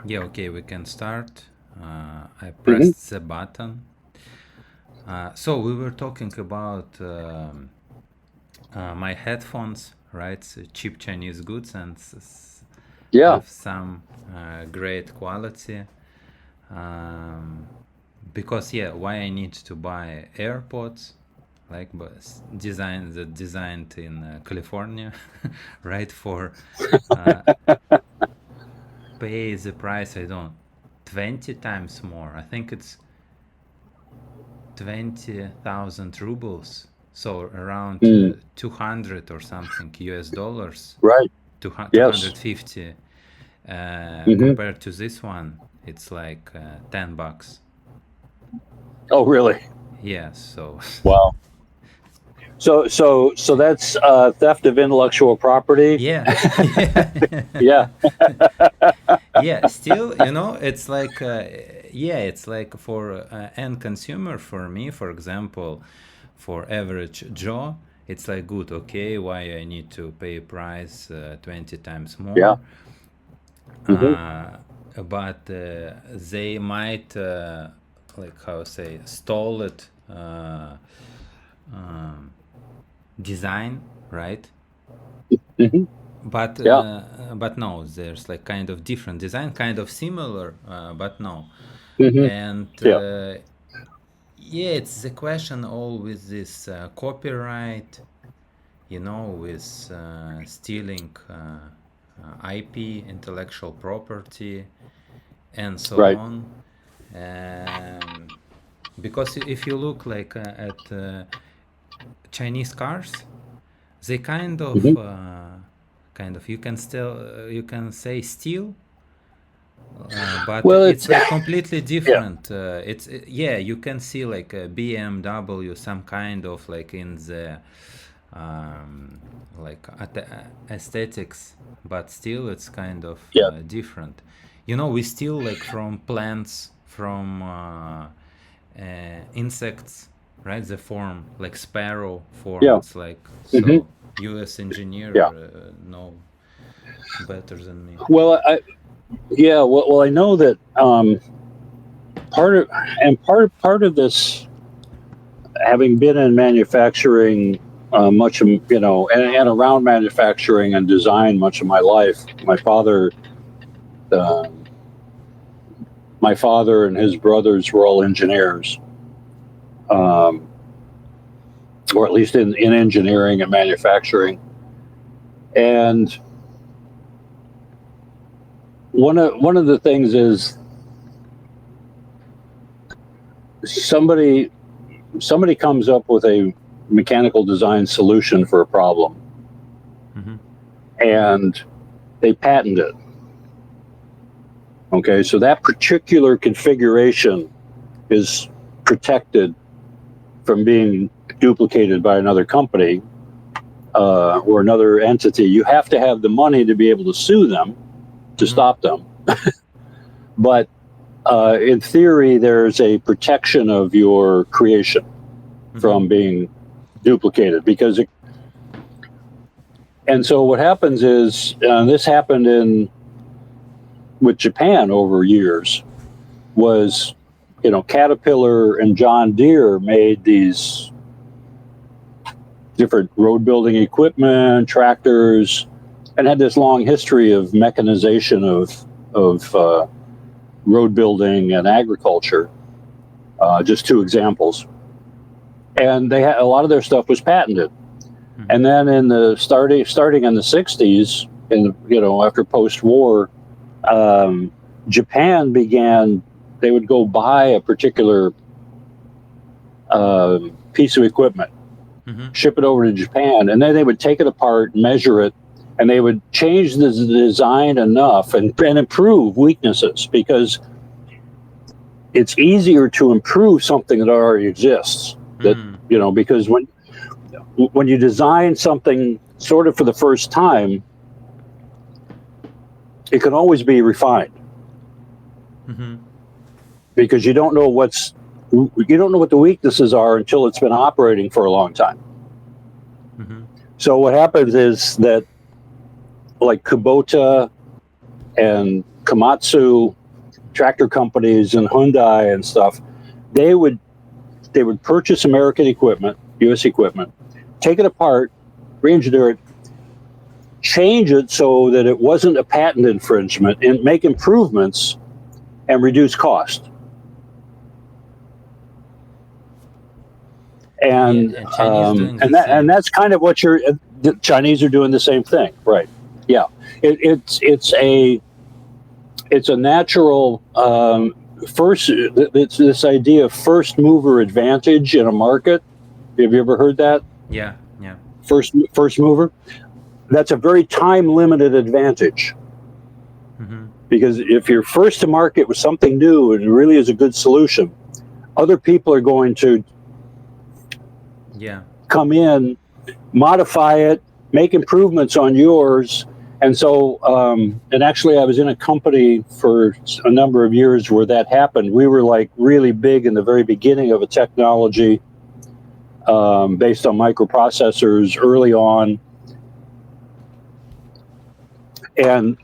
Yeah, okay, we can start. I Hmm. pressed the button. So we were talking about my headphones, right? So cheap Chinese goods and Yeah. have some great quality. Um, because yeah, why I need to buy AirPods? Like, but designed in California, right? For uh, pay the price, I don't 20 times more. I think it's 20,000 rubles, so around Mm. 200 or something US dollars, Right. Yes. 250. Hmm. Compared to this one, it's like $10. Oh, really? Yeah, so Wow. So that's theft of intellectual property. yeah, yeah. Yeah. Yeah, still, it's like yeah, it's like for end consumer, for me, for example, for average Joe, it's like good, okay, why I need to pay price 20 times Yeah. more. Hmm. uh, but they might like how say stall it um, design, right? Hmm. Yeah. But no, there's like kind of different design, kind of similar, but no. Hmm. And Yeah. yeah, it's the question all with this copyright, with stealing IP, intellectual property, and so Right. on. Because if you look like at Chinese cars, they Hmm. kind of, you can still you can say steal, but Well, it's it's like completely yeah. different. Yeah, you can see like a BMW, some kind of like in the um, like aesthetics, but still it's kind of Yeah. different. We steal like from plants, from insects, right? The form like sparrow form. Yeah. It's like Hmm. so. U.S. Yeah. engineer know better than me. Well, yeah. Well, I know that part of part of this, having been in manufacturing much of and around manufacturing and design much of my life, uh, my father and his brothers were all engineers, um, or at least in engineering and manufacturing. And one of the things is somebody somebody comes up with a mechanical design solution for a problem, Mm-hmm. and they patent it. Okay, so that particular configuration is protected from being duplicated by another company or another entity. You have to have the money to be able to sue them to Mm-hmm. stop them. But in theory, there's a protection of your creation Mm-hmm. from being duplicated and so what happens is this happened in with Japan over years was Caterpillar and John Deere made these different road building equipment, tractors, and had this long history of mechanization of road building and agriculture. Just two examples, and they had a lot of their stuff was patented. Mm-hmm. And then in the starting in the '60s, after post war, um, Japan began. They would go buy a particular piece of equipment, Mm-hmm. ship it over to Japan, and then they would take it apart, measure it, and they would change the design enough and improve weaknesses because it's easier to improve something that already exists. That Mm-hmm. because when you design something sort of for the first time, it can always be refined Mm-hmm. because you don't know what the weaknesses are until it's been operating for a long time. Mm-hmm. So what happens is that like Kubota and Komatsu tractor companies and Hyundai and stuff, they would purchase American equipment, U.S. equipment, take it apart, re-engineer it, change it so that it wasn't a patent infringement, and make improvements and reduce cost. And and Chinese doing the same. and that's kind of what the Chinese are doing the same thing, right? Yeah, it's a natural first. It's this idea of first mover advantage in a market. Have you ever heard that? Yeah. First mover. That's a very time limited advantage. Mm-hmm. Because if you're first to market with something new and it really is a good solution, other people are going to come in, modify it, make improvements on yours. And so, and actually I was in a company for a number of years where that happened. We were like really big in the very beginning of a technology based on microprocessors early on. And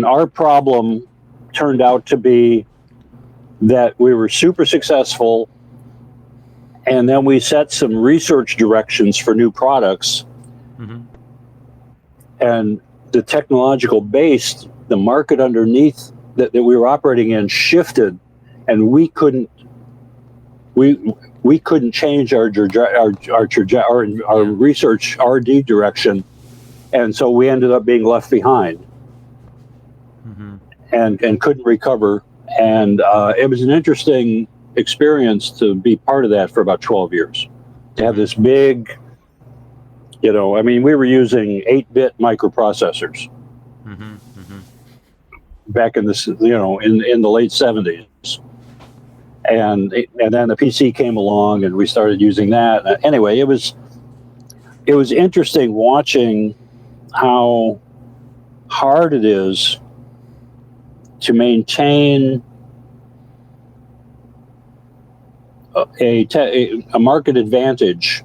our problem turned out to be that we were super successful, and then we set some research directions for new products. Mm-hmm. And the technological base, the market underneath that we were operating in shifted, and we couldn't change our research R&D direction, and so we ended up being left behind. Mm-hmm. and couldn't recover. And it was an interesting experience to be part of that for about 12 years. To have this big, we were using 8-bit microprocessors back in this, in the late 70s. And then the PC came along and we started using that. Anyway, it was interesting watching how hard it is to maintain a market advantage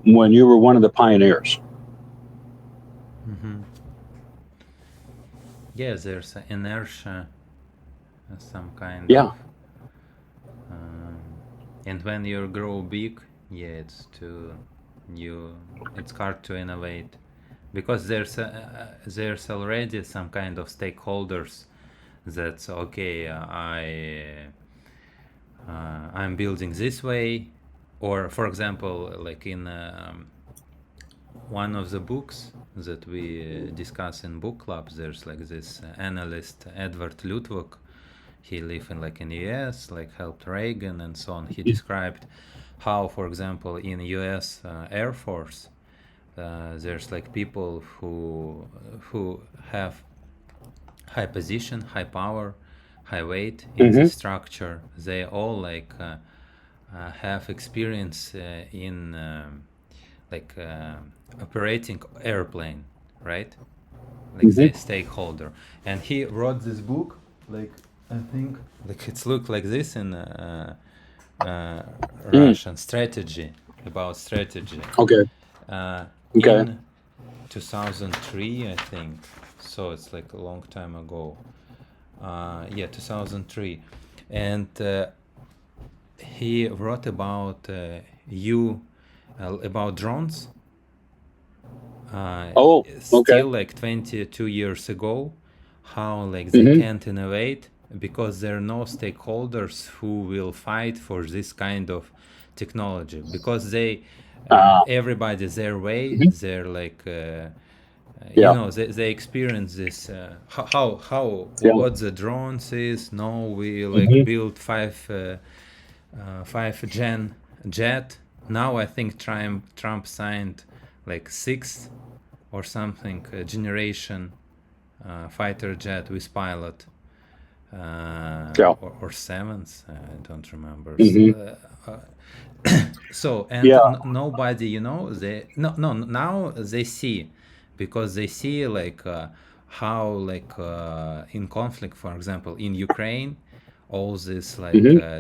when you were one of the pioneers. Mm-hmm. Yeah, there's inertia, some kind of. And when you grow big, it's hard to innovate, because there's already some kind of stakeholders that's okay. I'm building this way, or for example, like in one of the books that we discuss in book clubs, there's like this analyst Edward Luttwak. He lived in US, helped Reagan and so on. He described how, for example, in US Air Force, there's people who have high position, high power, high weight in the structure. They all have experience in operating airplane, right? The stakeholder. And he wrote this book, I think, it's looked like this in Russian strategy, about strategy. Okay. In 2003, I think. So it's a long time ago. 2003. And he wrote about about drones. Still 22 years ago, how they can't innovate because there are no stakeholders who will fight for this kind of technology, because they everybody their way, they're they experience this what the drones is. No, we build 5 gen jet. Now I think Trump signed 6th or something generation fighter jet with pilot, or 7th, I don't remember. So and nobody, they now they see, because they see how in conflict, for example, in Ukraine, all this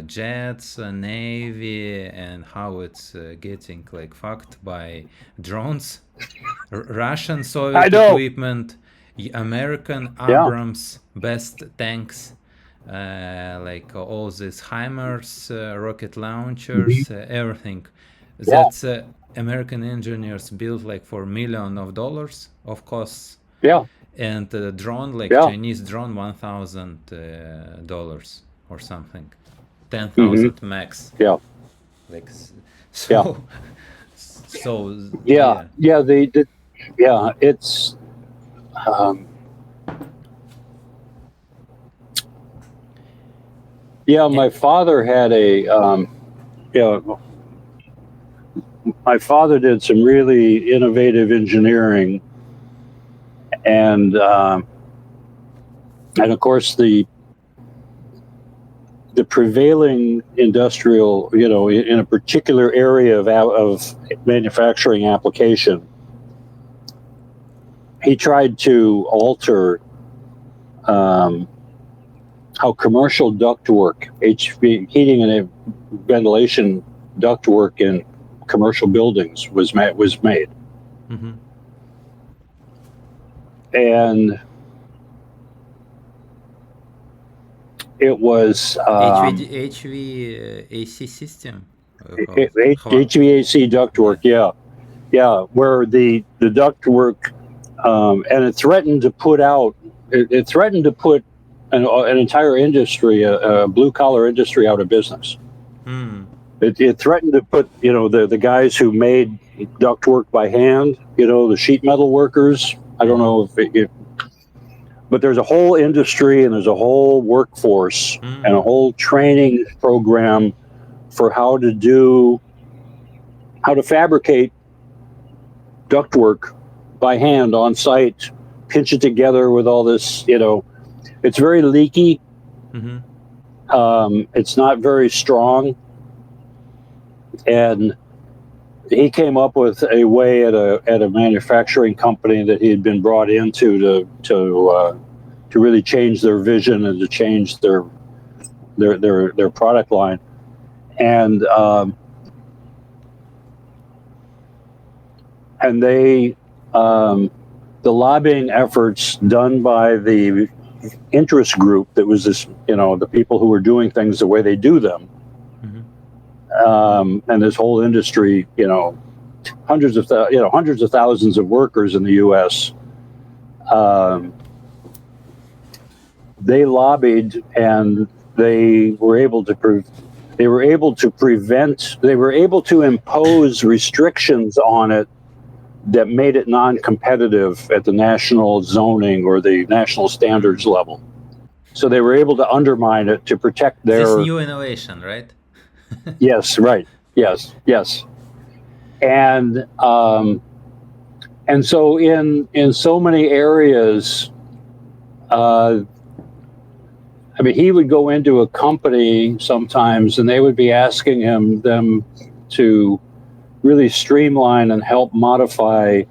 jets, navy, and how it's getting fucked by drones, Russian Soviet equipment, American Yeah. Abrams best tanks, like all these HIMARS, rocket Mhm. launchers, everything. Yeah. That's American engineers built like for millions of dollars of costs, Yeah. and drone like Yeah. Chinese drone $1,000 or something, Hmm. 10,000 max, Yeah. like Yeah. so. So Yeah. yeah. Yeah. Yeah. It's. Um, yeah. Eh, My father had a. Yeah. My father did some really innovative engineering, and of course the prevailing industrial, in a particular area of manufacturing application, he tried to alter um, how commercial ductwork, HV, heating and ventilation ductwork in commercial buildings was made, mhm. and it was HVAC system. How? HVAC Yeah. ductwork. Yeah, yeah, where the ductwork, and it threatened to put out, it threatened to put an entire industry, a blue collar industry, out of business. Hmm. It threatened to put, the guys who made ductwork by hand, the sheet metal workers. I don't Mm-hmm. know but there's a whole industry and there's a whole workforce and a Hmm. whole training program for how to fabricate ductwork by hand on site, pinch it together with all this. It's very leaky. Mm-hmm. It's not very strong, and he came up with a way at a manufacturing company that he had been brought into to really change their vision and to change their product line. And they the lobbying efforts done by the interest group that was this, the people who were doing things the way they do them, Mm-hmm. and this whole industry, hundreds of thousands of workers in the U.S. They lobbied, and they were able to impose restrictions on it that made it non-competitive at the national zoning or the national standards level. So they were able to undermine it to protect This their. new innovation, right? Yes, right. Yes, yes. And so in so many areas, I mean, he would go into a company sometimes, and they would be asking them to really streamline and help modify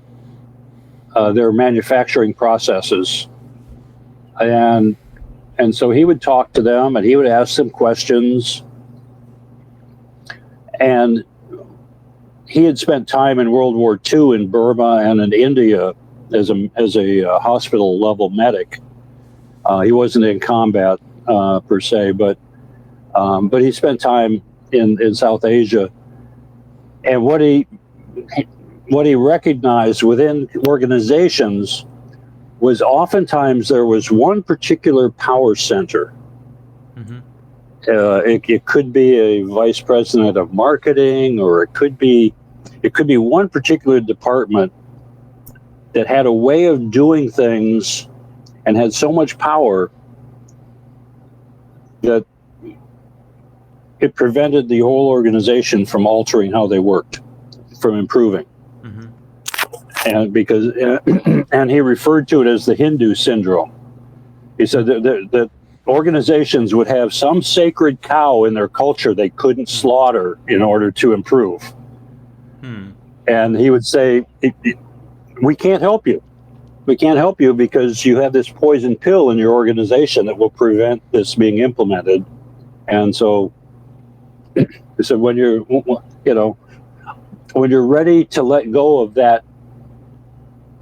their manufacturing processes, and so he would talk to them, and he would ask them questions, and he had spent time in World War II in Burma and in India as a hospital level medic. He wasn't in combat per se, but he spent time in South Asia, and what he recognized within organizations was oftentimes there was one particular power center. Mm-hmm. It could be a vice president of marketing, or it could be one particular department that had a way of doing things and had so much power that it prevented the whole organization from altering how they worked, from improving. Mm-hmm. And because and he referred to it as the Hindu syndrome. He said that organizations would have some sacred cow in their culture they couldn't slaughter in order to improve. Hmm. And he would say, we can't help you. We can't help you because you have this poison pill in your organization that will prevent this being implemented. And so he said, when you're ready to let go of that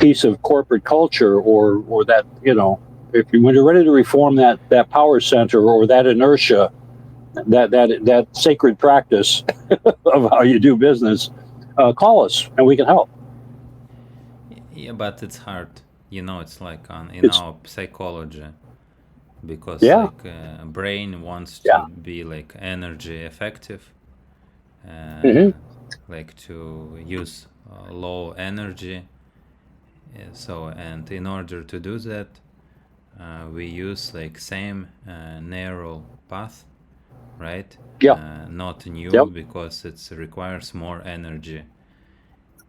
piece of corporate culture, or that, when you're ready to reform that power center or that inertia, that sacred practice of how you do business, call us and we can help. Yeah, but it's hard. It's like in It's our psychology, because yeah, like brain wants yeah, to be like energy effective, hmm like to use low energy. So, and in order to do that, we use like same neural path, right? yeah, Not yep, new, because it requires more energy.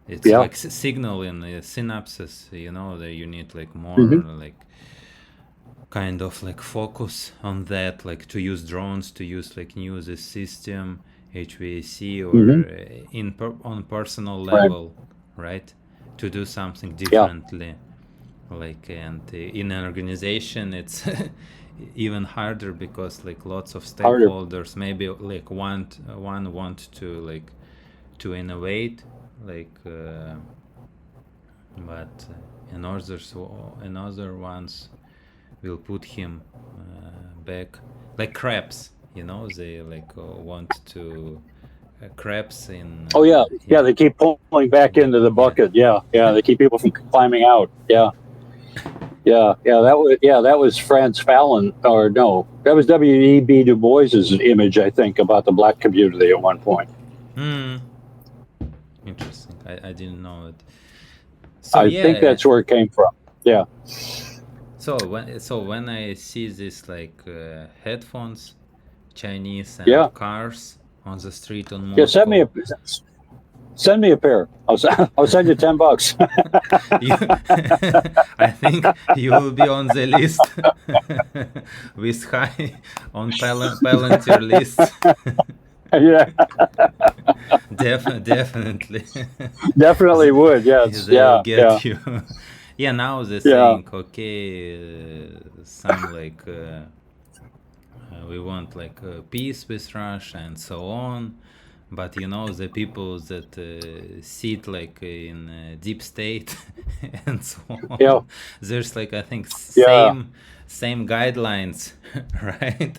It's yeah, like signal in the synapses, that you need like more hmm like kind of like focus on that, like to use drones, to use like new this system, HVAC, or hmm on personal right, level, right? To do something yeah, differently, like, and in an organization it's even harder, because like lots of harder. stakeholders maybe like one want to like to innovate, like but another ones will put him back, like crabs, they like want to crabs in Oh yeah, yeah. yeah, They keep pulling back into the yeah. bucket. Yeah, yeah. They keep people from climbing out. Yeah, yeah, yeah. That was Franz Fallon, or no, that was W.E.B. Du Bois's image, I think, about the black community at one point. Hmm, interesting. I didn't know it. So I think yeah, that's where it came from. Yeah, so when I see this like headphones, Chinese, yeah, and cars on the street in yeah. Send me Moscow, a pair. I'll send you $10. you, I think you will be on the list with high on Palantir list. Yeah, Definitely. definitely would. Yes, They'll yeah, yeah, get you. Yeah, now they're yeah. saying, okay, some like we want like peace with Russia and so on. But the people that sit like in deep state and so Yeah, on, there's like I think yeah. same guidelines, right?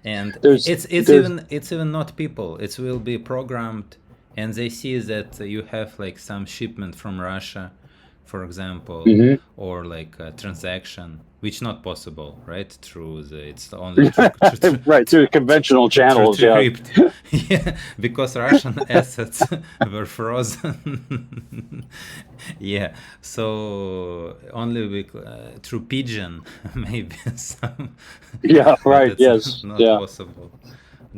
And There's there's it's even not people. It will be programmed, and they see that you have like some shipment from Russia, for example, mhm. or like a transaction, which not possible, right? It's only through Right through conventional channels. through Yeah, crypt. Yeah, because Russian assets were frozen. Yeah, so only through pigeon, maybe some, yeah. but Right. it's Yes. not Yeah. possible.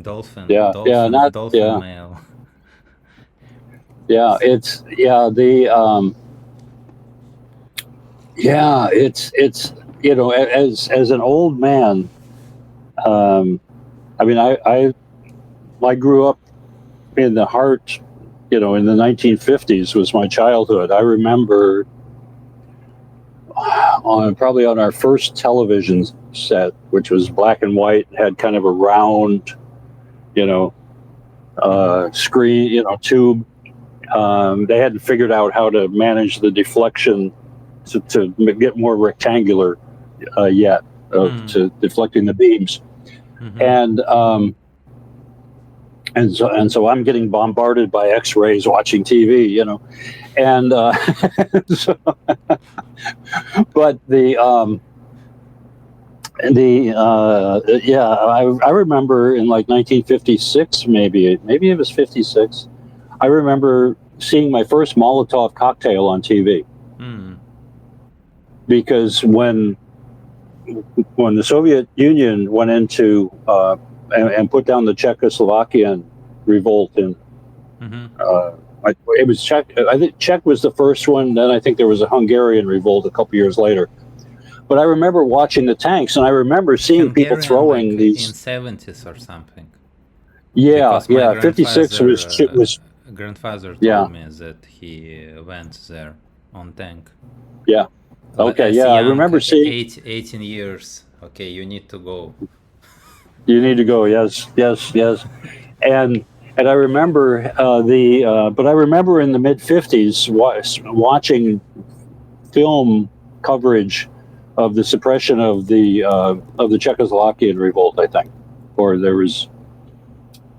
Dolphin, Yeah. Yeah. dolphin, Not. dolphin Yeah. mail. Yeah. It's yeah. The yeah. It's as an old man. Um, I mean, I grew up in the heart. In the 1950s was my childhood. I remember probably on our first television set, which was black and white, had kind of a round, you know, Mm-hmm. screen, tube. They hadn't figured out how to manage the deflection to get more rectangular yet, Mm. to deflecting the beams, Mm-hmm. and so I'm getting bombarded by X-rays watching TV, and so, but yeah, I remember in like 1956, maybe it was 56. I remember seeing my first Molotov cocktail on TV, Mm. because when the Soviet Union went into and put down the Czechoslovakian revolt in Mm-hmm. it was Czech. I think Czech was the first one. Then I think there was a Hungarian revolt a couple years later. But I remember watching the tanks, and I remember seeing people Hungarian, like throwing in these. 70s or something. Yeah, Because my yeah. 56 grandfather yeah, told me that he went there on tank. yeah. But Okay, as yeah. I young, remember seeing. 18 years, okay, you need to go. You need to go. Yes, yes, yes. And I remember but I remember in the mid 50s watching film coverage of the suppression of the Czechoslovakian revolt, I think, or there was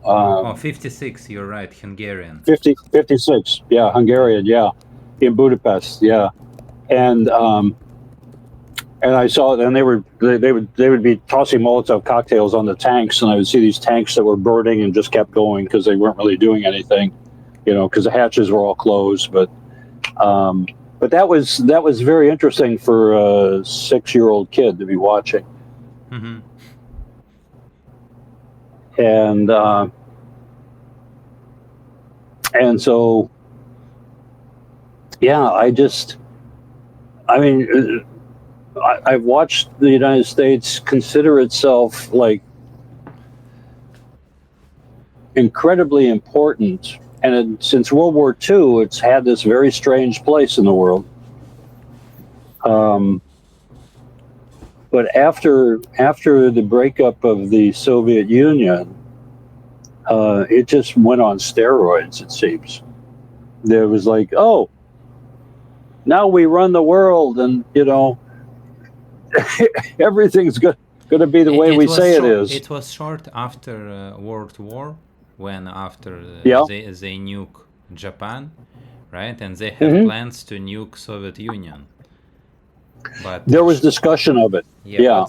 Oh, 56, you're right, Hungarian. 56, yeah, Hungarian, yeah, in Budapest, yeah, and I saw it, and they would be tossing Molotov cocktails on the tanks, and I would see these tanks that were burning and just kept going because they weren't really doing anything, because the hatches were all closed. But that was very interesting for a 6-year-old kid to be watching, Mm-hmm. and so yeah, I've watched the United States consider itself like incredibly important, and since World War II, it's had this very strange place in the world. But after the breakup of the Soviet Union, it just went on steroids. It seems there was like, oh, now we run the world, and everything's going to be the way we say it is. It was short after World War, when after Yeah. they nuke Japan, right? And they have plans to nuke Soviet Union. But there was discussion of it. Yeah.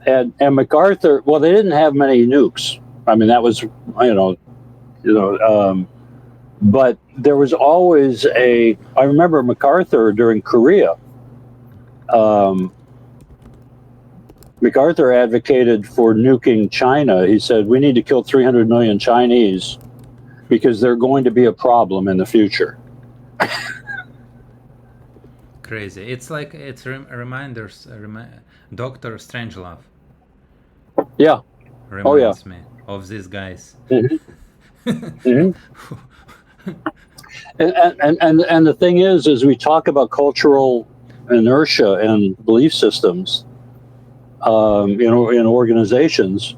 And MacArthur. Well, they didn't have many nukes. I mean, that was but there was always I remember MacArthur during Korea. MacArthur advocated for nuking China. He said, we need to kill 300 million Chinese because they're going to be a problem in the future. Crazy. It's like reminders. Dr. Strangelove. Yeah. Reminds me of these guys. Mm-hmm. Mm-hmm. And the thing is we talk about cultural inertia and belief systems, in organizations.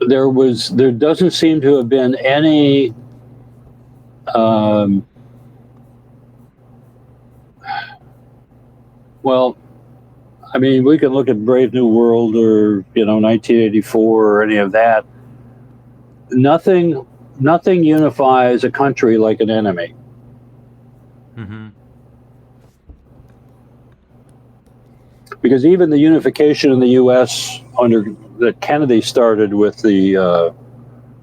There doesn't seem to have been any well, I mean, we can look at Brave New World or 1984 or any of that. Nothing unifies a country like an enemy. Mm-hmm. Because even the unification in the U.S. that Kennedy started with the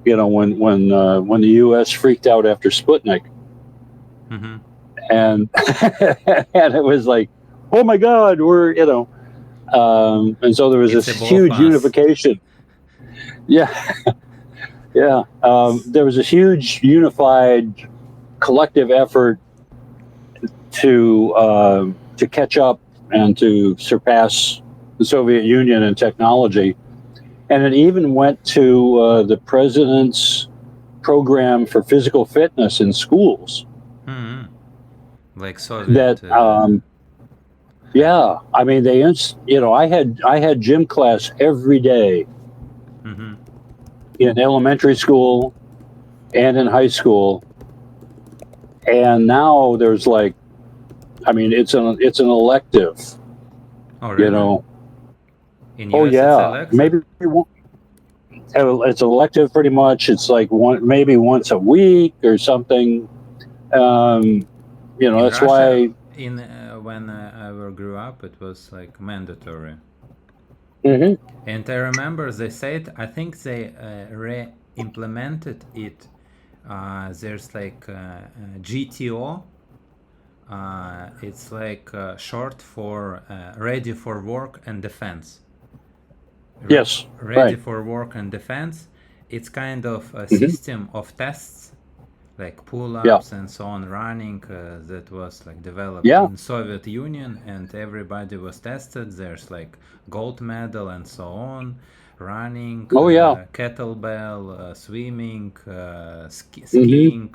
when the U.S. freaked out after Sputnik, mm-hmm. and and it was like, oh my God, we're and so there was this huge unification. Yeah, yeah. There was a huge unified collective effort to catch up and to surpass the Soviet Union in technology. And it even went to the president's program for physical fitness in schools. Mm-hmm. Like Soviet. Yeah, I mean, I had gym class every day, mm-hmm. in elementary school and in high school. And now there's like, I mean, it's an elective. Oh, really? In US, yeah, maybe it's elective pretty much. It's like maybe once a week or something. That's Russia, why. When I grew up, it was like mandatory. Mm-hmm. And I remember they said, I think they re-implemented it. There's like GTO. It's like short for ready for work and defense. Yes. Ready for work and defense. It's kind of a system of tests, like pull-ups and so on, running, that was like developed in Soviet Union, and everybody was tested. There's like gold medal and so on. Running, kettlebell, swimming, skiing,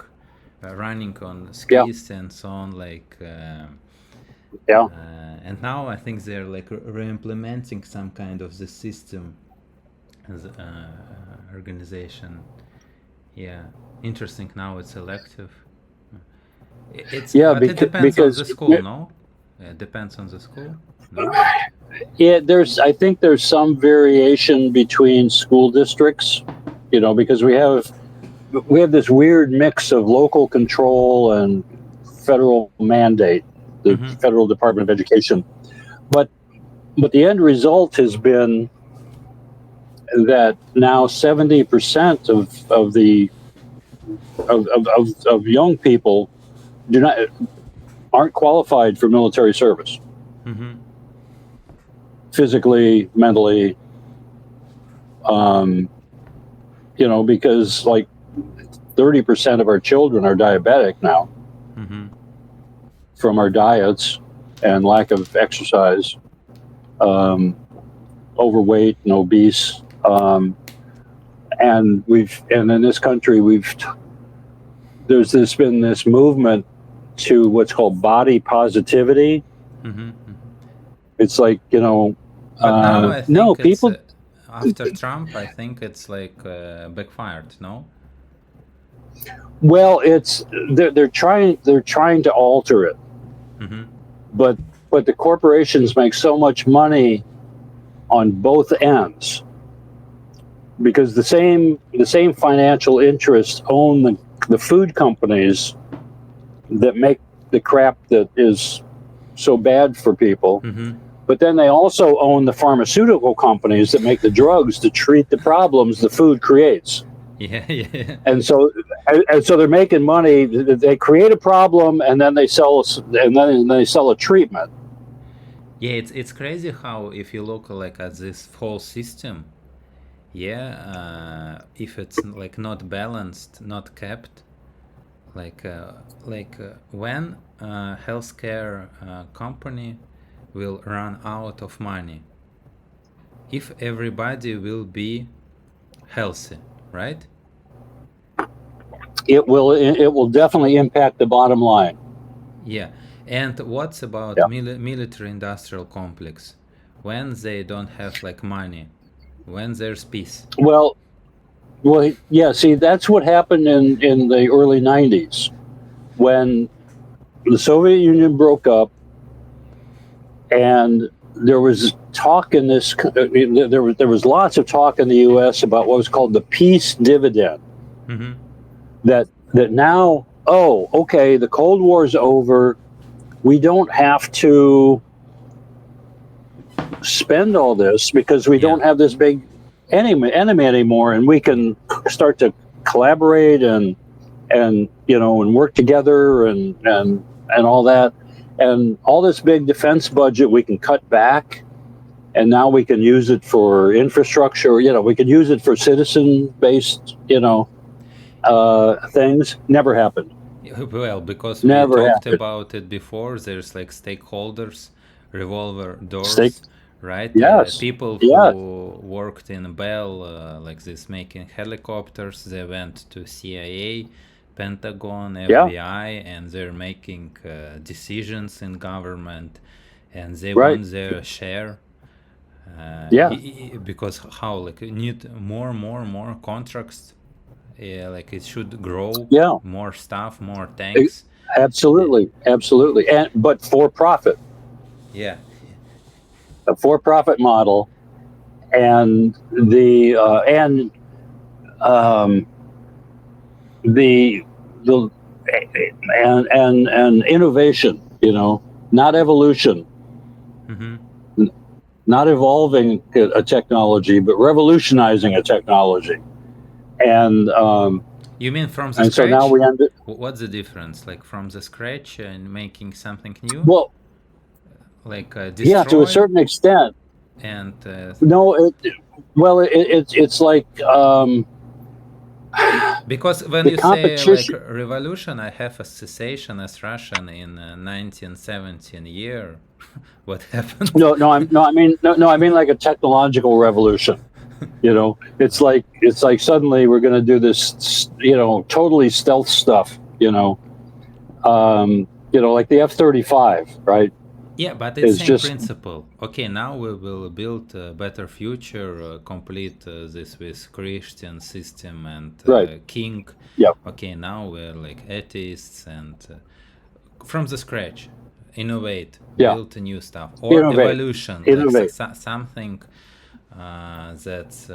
running on skis and so on, like and now I think they're like re-implementing some kind of the system as organization. Yeah. Interesting. Now it's elective. It's Yeah, but it depends on the because school, no? It depends on the school, no? I think there's some variation between school districts, because we have this weird mix of local control and federal mandate, the Mm-hmm. Federal Department of Education. But the end result has been that now 70% of young people aren't qualified for military service, Mm-hmm. physically, mentally, because like 30% of our children are diabetic now Mm-hmm. from our diets and lack of exercise, overweight and obese. And in this country, there's been this movement to what's called body positivity. Mm-hmm. It's like, But now I no, think it's people, after Trump. I think it's like backfired. No. well, they're trying to alter it, Mm-hmm. but the corporations make so much money on both ends because the same financial interests own the food companies that make the crap that is so bad for people. Mm-hmm. But then they also own the pharmaceutical companies that make the drugs to treat the problems the food creates. Yeah. Yeah. And so they're making money. They create a problem and then they sell a treatment. Yeah, it's crazy how if you look like at this whole system, if it's like not balanced, not kept, when healthcare company will run out of money, if everybody will be healthy, right? It will definitely impact the bottom line. Yeah. And what's about Yeah. military industrial complex when they don't have like money, when there's peace? Well, yeah. See, that's what happened in the early '90s when the Soviet Union broke up, and there was talk in this. There was lots of talk in the U.S. about what was called the peace dividend. Mm-hmm. That now, oh, okay, the Cold War's over. We don't have to spend all this because we don't have this big enemy anymore, and we can start to collaborate and work together and all that, and all this big defense budget we can cut back, and now we can use it for infrastructure. We can use it for citizen-based things. Never happened. Well, because we Never talked happened. about it before, there's like stakeholders, revolver doors, right? Yes. People Yes. who worked in Bell, like this, making helicopters, they went to CIA, Pentagon, FBI, and they're making decisions in government, and they want their share. Because how like you need more contracts. Yeah, like it should grow. Yeah. More stuff, more tanks. Absolutely. But for profit. Yeah. A for-profit model, and the innovation. Not evolution. Mm-hmm. Not evolving a technology, but revolutionizing a technology. And you mean from the and scratch? so now we end it. What's the difference? Like from the scratch and making something new? Well, like yeah, to a certain extent. And no, it's like because when you say like revolution, I have a cessation as Russian in 1917 year. What happened? I mean like a technological revolution. It's like suddenly we're going to do this, totally stealth stuff. Like the F-35, right? Yeah, but it's Is same just principle. Okay, now we will build a better future, complete this with Christian system and right. king. Yeah. Okay, now we're like atheists and from the scratch, innovate, Yeah. build new stuff, or Innovate. evolution, like Innovate. something that's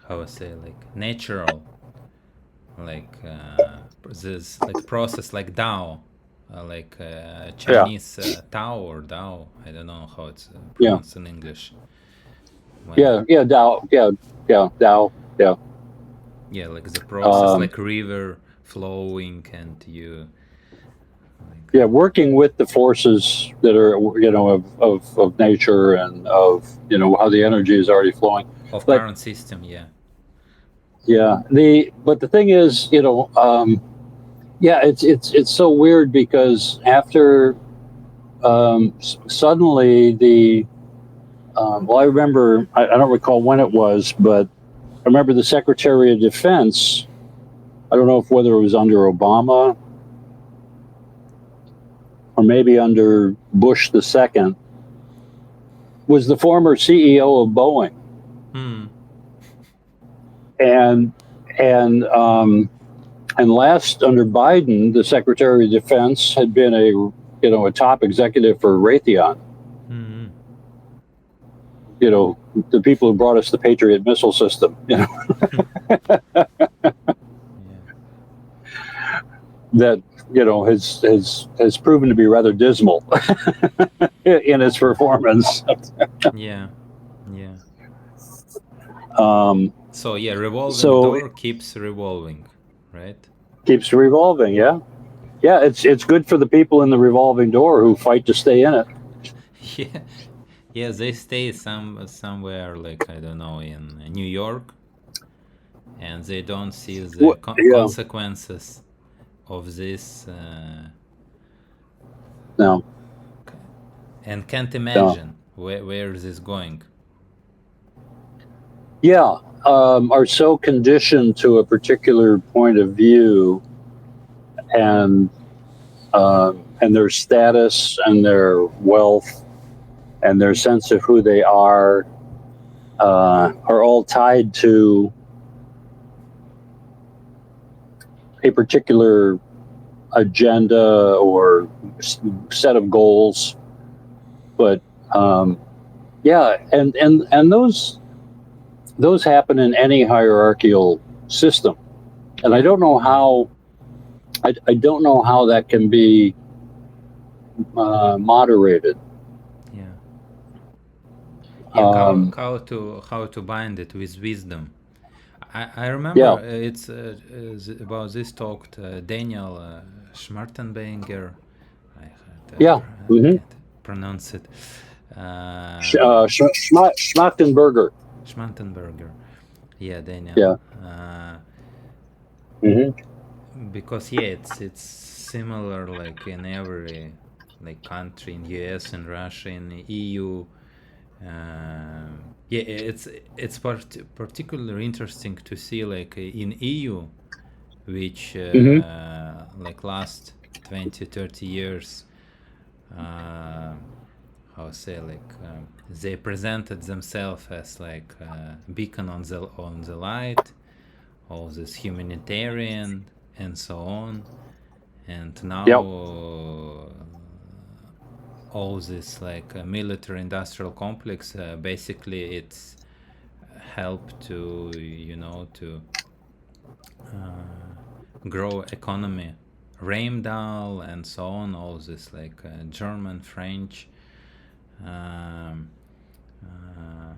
how I say, like natural, like this like process like Dao, like Yeah. Chinese Tao or Dao. I don't know how it's Yeah. pronounced in English. When Yeah. Yeah. Dow. Yeah. Yeah. Dow. Yeah. yeah, like the process, Um, like river flowing, and you like yeah. Working with the forces that are, of nature and of, how the energy is already flowing. of But current system. Yeah. yeah, but the thing is, yeah, it's so weird because after suddenly well, I remember, I don't recall when it was, but I remember the Secretary of Defense. I don't know if whether it was under Obama or maybe under Bush the second, was the former CEO of Boeing, Hmm. and and and last under Biden, the Secretary of Defense had been a top executive for Raytheon. Hmm. The people who brought us the Patriot missile system. Yeah. That has proven to be rather dismal in its performance. Yeah. Yeah. Um, So yeah, revolving so it door keeps revolving, right? keeps revolving. Yeah, yeah. It's good for the people in the revolving door who fight to stay in it. Yeah. Yeah, they stay somewhere like I don't know in New York, and they don't see the Yeah. consequences of this No. and can't No. imagine where is this going. Yeah. Are so conditioned to a particular point of view, and their status and their wealth and their sense of who they are all tied to a particular agenda or set of goals. But yeah, and those happen in any hierarchical system, and I Yeah, don't know yeah, how I don't know how that can be moderated. yeah, yeah. Um, How to bind it with wisdom. I remember yeah, it's about this talked Daniel Schmartenberger. I yeah. Mm-hmm. can't pronounce it. Schmachtenberger. Schmartenberger. Yeah, Daniel. Yeah. Uh, Mm-hmm. because yeah, it's similar like in every like country in US and Russia in the EU. Yeah, it's particularly interesting to see like in EU, which Mm-hmm. like last 20-30 years, uh, how say like they presented themselves as like beacon on the light, all this humanitarian and so on, and now Yep. all this like military industrial complex basically it's help to to grow economy, Reimdal and so on, all this like German, French um, uh,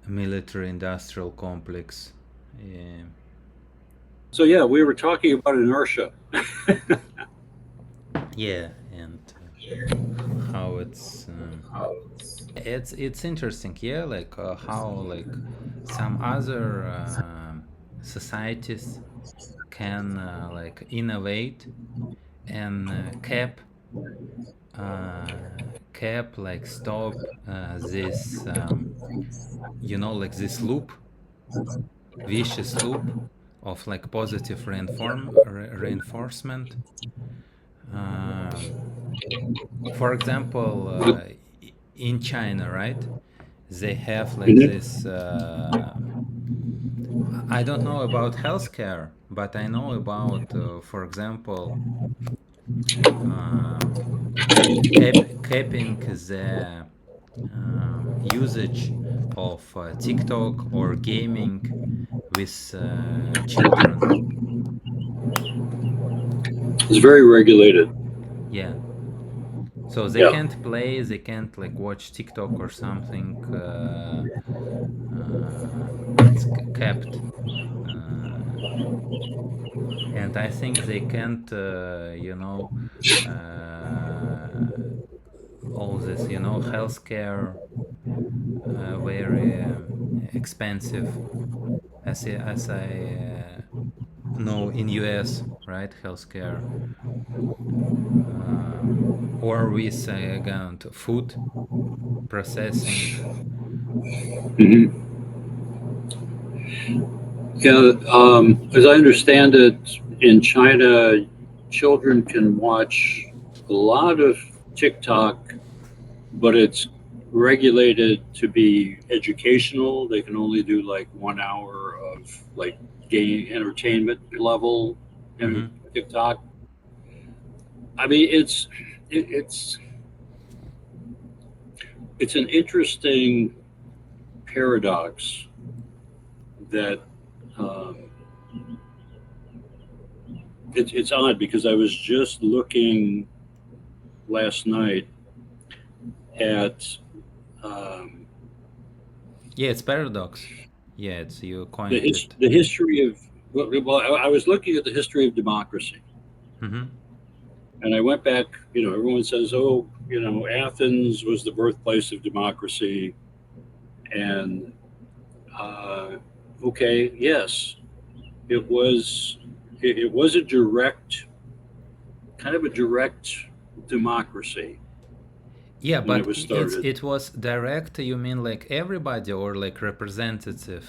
military industrial complex. Yeah. So yeah, we were talking about inertia. Yeah, and how it's interesting, yeah, like how like some other societies can like innovate and uh, cap like stop this like this loop, vicious loop of like positive reinforcement. For example, in China, right? They have like Mhm. this. I don't know about healthcare, but I know about, for example, um, capping the usage of TikTok or gaming with children. It's very regulated. Yeah. So they Yeah. can't play, they can't like watch TikTok or something. It's kept. Uh, and I think they can't, all this, healthcare, very expensive, as I know in US, right? Healthcare, or with again food processing. Hmm. Yeah. As I understand it, in China, children can watch a lot of TikTok, but it's regulated to be educational. They can only do like 1 hour of like game entertainment level in Hmm. TikTok. I mean, it's it's an interesting paradox that um, it's odd because I was just looking last night at um, Yeah, it's paradox. Yeah, it's you coined it. the history of well, I was looking at the history of democracy, Hmm. and I went back. You know, everyone says, "Oh, you know, Athens was the birthplace of democracy," and uh, okay, yes, it was. It was a direct, kind of a direct democracy Yeah, when it but was started. it was direct. You mean like everybody or like representative?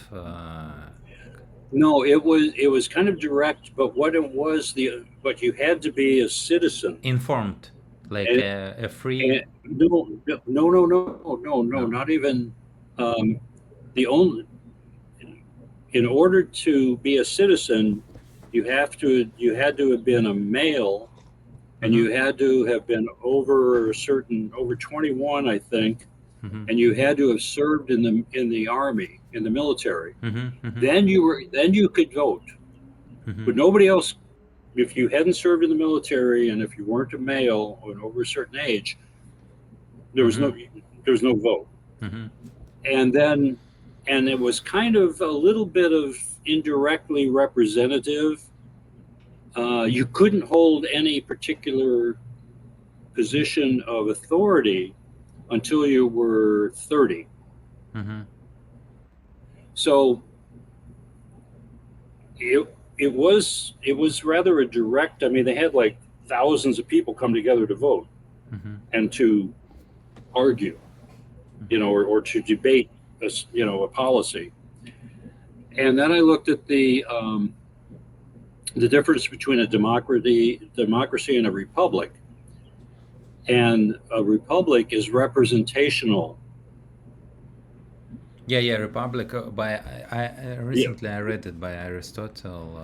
No, it was kind of direct, but what it was but you had to be a citizen, Informed, like and, a and free. no, No. not even the only. In order to be a citizen, you had to have been a male, and Mm-hmm. you had to have been over 21, I think, Mm-hmm. and you had to have served in the army, in the military. Mm-hmm. Mm-hmm. Then you could vote, Mm-hmm. but nobody else. If you hadn't served in the military and if you weren't a male or over a certain age, there was Mm-hmm. no there was no vote. Mm-hmm. And then and it was kind of a little bit of indirectly representative. You couldn't hold any particular position of authority until you were 30. Mm-hmm. So it was rather a direct. I mean, they had like thousands of people come together to vote Mm-hmm. and to argue, or to debate a policy. And then I looked at the difference between a democracy and a republic. And a republic is representational. Yeah, yeah. Republic by Yeah, recently I read it by Aristotle.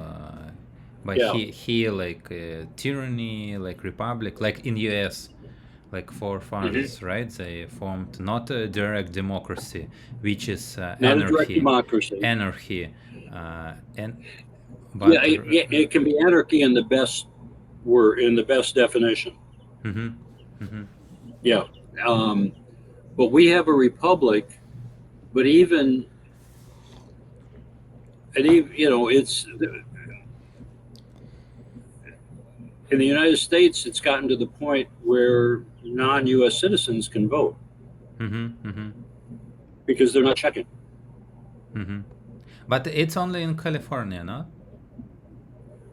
By yeah. he like tyranny, like republic, like in US, like Hmm. forefathers, right? They formed not a direct democracy, which is Not a direct democracy. and Yeah, but. it can be anarchy in the best word, in the best definition. Mm-hmm. Mm-hmm. Yeah. Um, but we have a republic, but even it's in the United States, it's gotten to the point where non-U.S. citizens can vote Mm-hmm. Mm-hmm. because they're not checking. Mm-hmm. But it's only in California, no?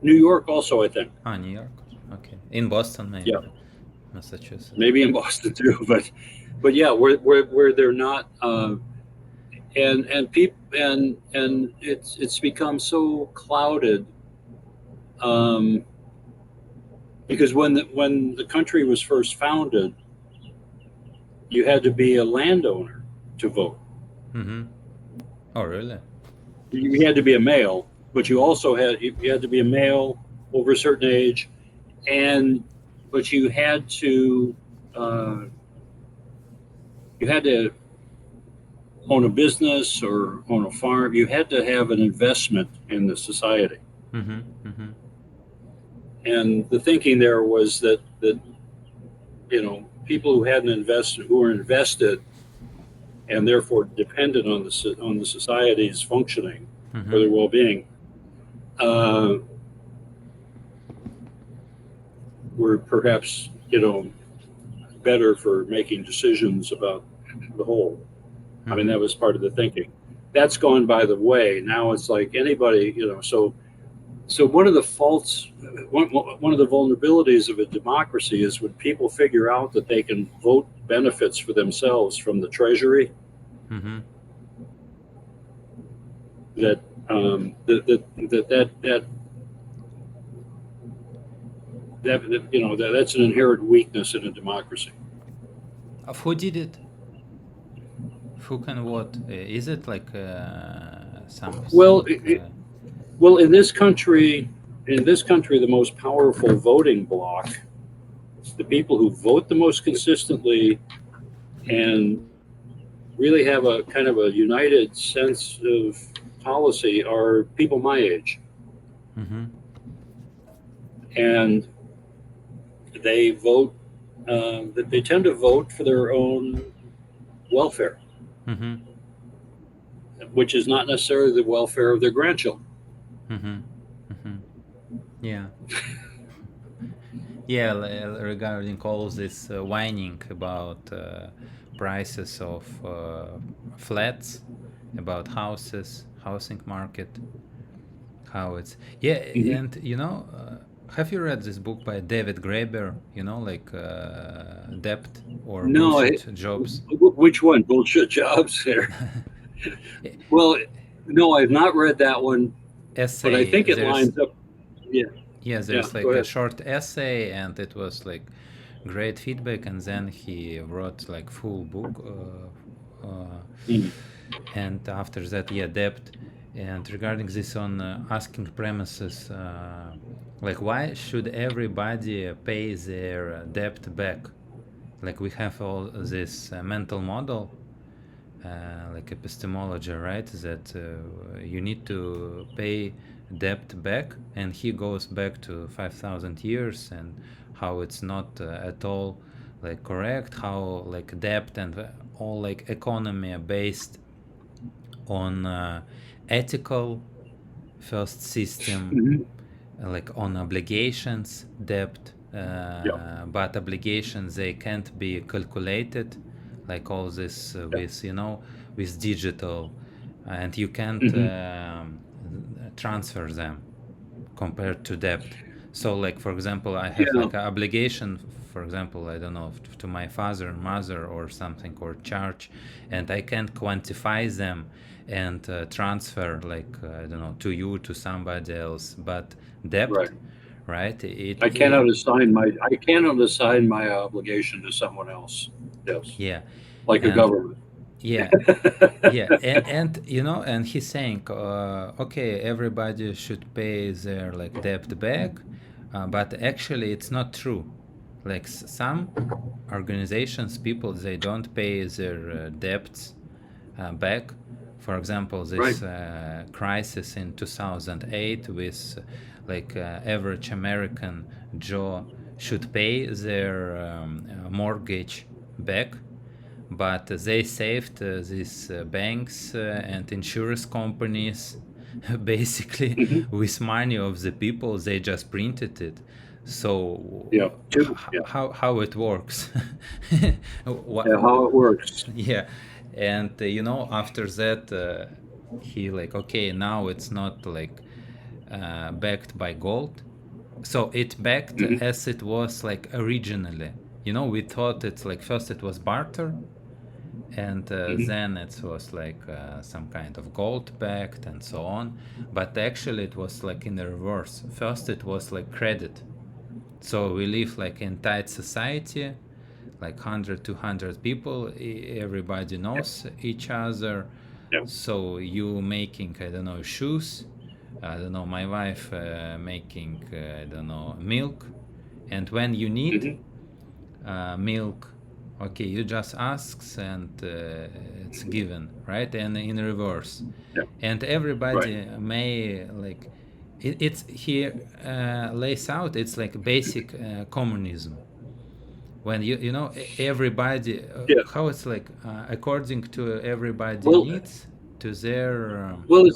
New York also, I think. Ah, New York. Okay. In Boston, Yeah, maybe. Massachusetts. maybe in Boston too, but yeah, where they're not, and people and it's become so clouded. Um, because when the country was first founded, you had to be a landowner to vote. Mm-hmm. Oh, really? You had to be a male, but you had to be a male over a certain age, and but uh, you had to own a business or own a farm. You had to have an investment in the society. Mm-hmm. Mm-hmm. And the thinking there was that people who were invested and therefore dependent on the society's functioning or Mm-hmm. their well-being, uh, were perhaps better for making decisions about the whole. I mean, Mm-hmm. that was part of the thinking. That's gone by the way. Now it's like anybody, So one of the faults, one of the vulnerabilities of a democracy is when people figure out that they can vote benefits for themselves from the treasury. Mm-hmm. That that's an inherent weakness in a democracy. Of who did it? Who can what? Is it like Well, something? well, in this country, the most powerful voting bloc, the people who vote the most consistently and really have a kind of a united sense of policy are people my age, Mm-hmm. and they vote. They tend to vote for their own welfare, Mm-hmm. which is not necessarily the welfare of their grandchildren. Mm-hmm. Mm-hmm. Yeah. Yeah, regarding all this whining about prices of flats, about houses, housing market, how it's yeah, Mhm. and have you read this book by David Graeber? Like Debt or No, Bullshit Jobs. which one? Bullshit jobs there. Well, no, I've not read that one, but I Essay. think it There's lines up. Yeah, Yeah, yeah. there's Go like a ahead. short essay, and it was like great feedback, and then he wrote like full book, Mhm. and after that, yeah, debt. And regarding this on asking premises, like why should everybody pay their debt back? Like we have all this mental model, like epistemology, right? That you need to pay debt back, and he goes back to 5,000 years and how it's not at all like correct, how like debt and all like economy are based on ethical first system, Mhm. like on obligations, debt, Yeah, but obligations they can't be calculated, like all this yeah. with digital, and you can't Hmm. transfer them compared to debt. So, like for example, I have Yeah. like an obligation, for example, I don't know, to my father and mother or something or church, and I can't quantify them and transfer like I don't know to you to somebody else. But debt, Right. right? I cannot assign my obligation to someone else. Yes, Yeah, like a and government. yeah, yeah, and and he's saying, okay, everybody should pay their like debt back, but actually it's not true. Like some organizations, people they don't pay their debts back. For example, Right. this crisis in 2008 with average American Joe should pay their mortgage back, but they saved these banks and insurance companies basically Hmm. with money of the people. They just printed it. Yeah. So Yeah. how it works? Yeah. Wha- How it works. yeah, and after that he like, okay, now it's not like backed by gold, so it backed Hmm. as it was like originally. We thought it's like first it was barter, and Hmm. then it was like some kind of gold backed and so on, but actually it was like in the reverse. First it was like credit, So we live like in tight society, like 100, 200 people. Everybody Yeah. knows each other. Yeah. So you making, I don't know, shoes. I don't know, my wife making, I don't know, milk. And when you need Hmm. milk, okay, you just asks and it's given, right? And in reverse. Yeah. And Right. everybody may like, it's here lays out, it's like basic communism. When you know everybody, Yeah. how it's like according to everybody Well, needs to their well,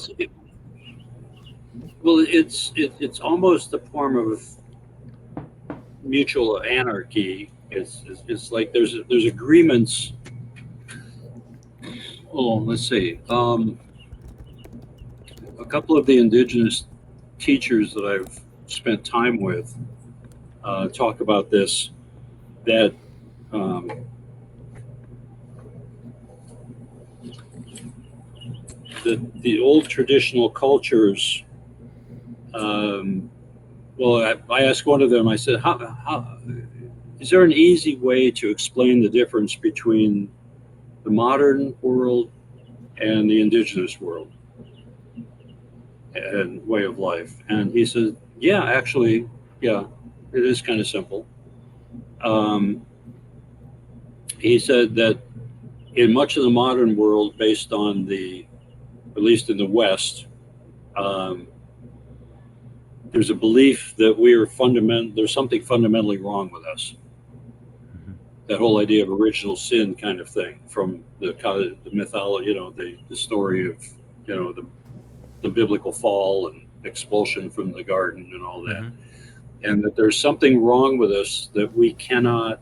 it's almost a form of mutual anarchy. It's like there's agreements. Oh, let's see. A couple of the indigenous teachers that I've spent time with talk about this. That um, the old traditional cultures. Um, well, I asked one of them. I said, how is there an easy way to explain the difference between the modern world and the indigenous world and way of life? And he said, yeah, actually, yeah, it is kind of simple. Um, he said that in much of the modern world, based on at least in the West, um, there's a belief that there's something fundamentally wrong with us. Mhm. That whole idea of original sin kind of thing from the mythology, the story of, the biblical fall and expulsion from the garden and all that. Mhm. And that there's something wrong with us that we cannot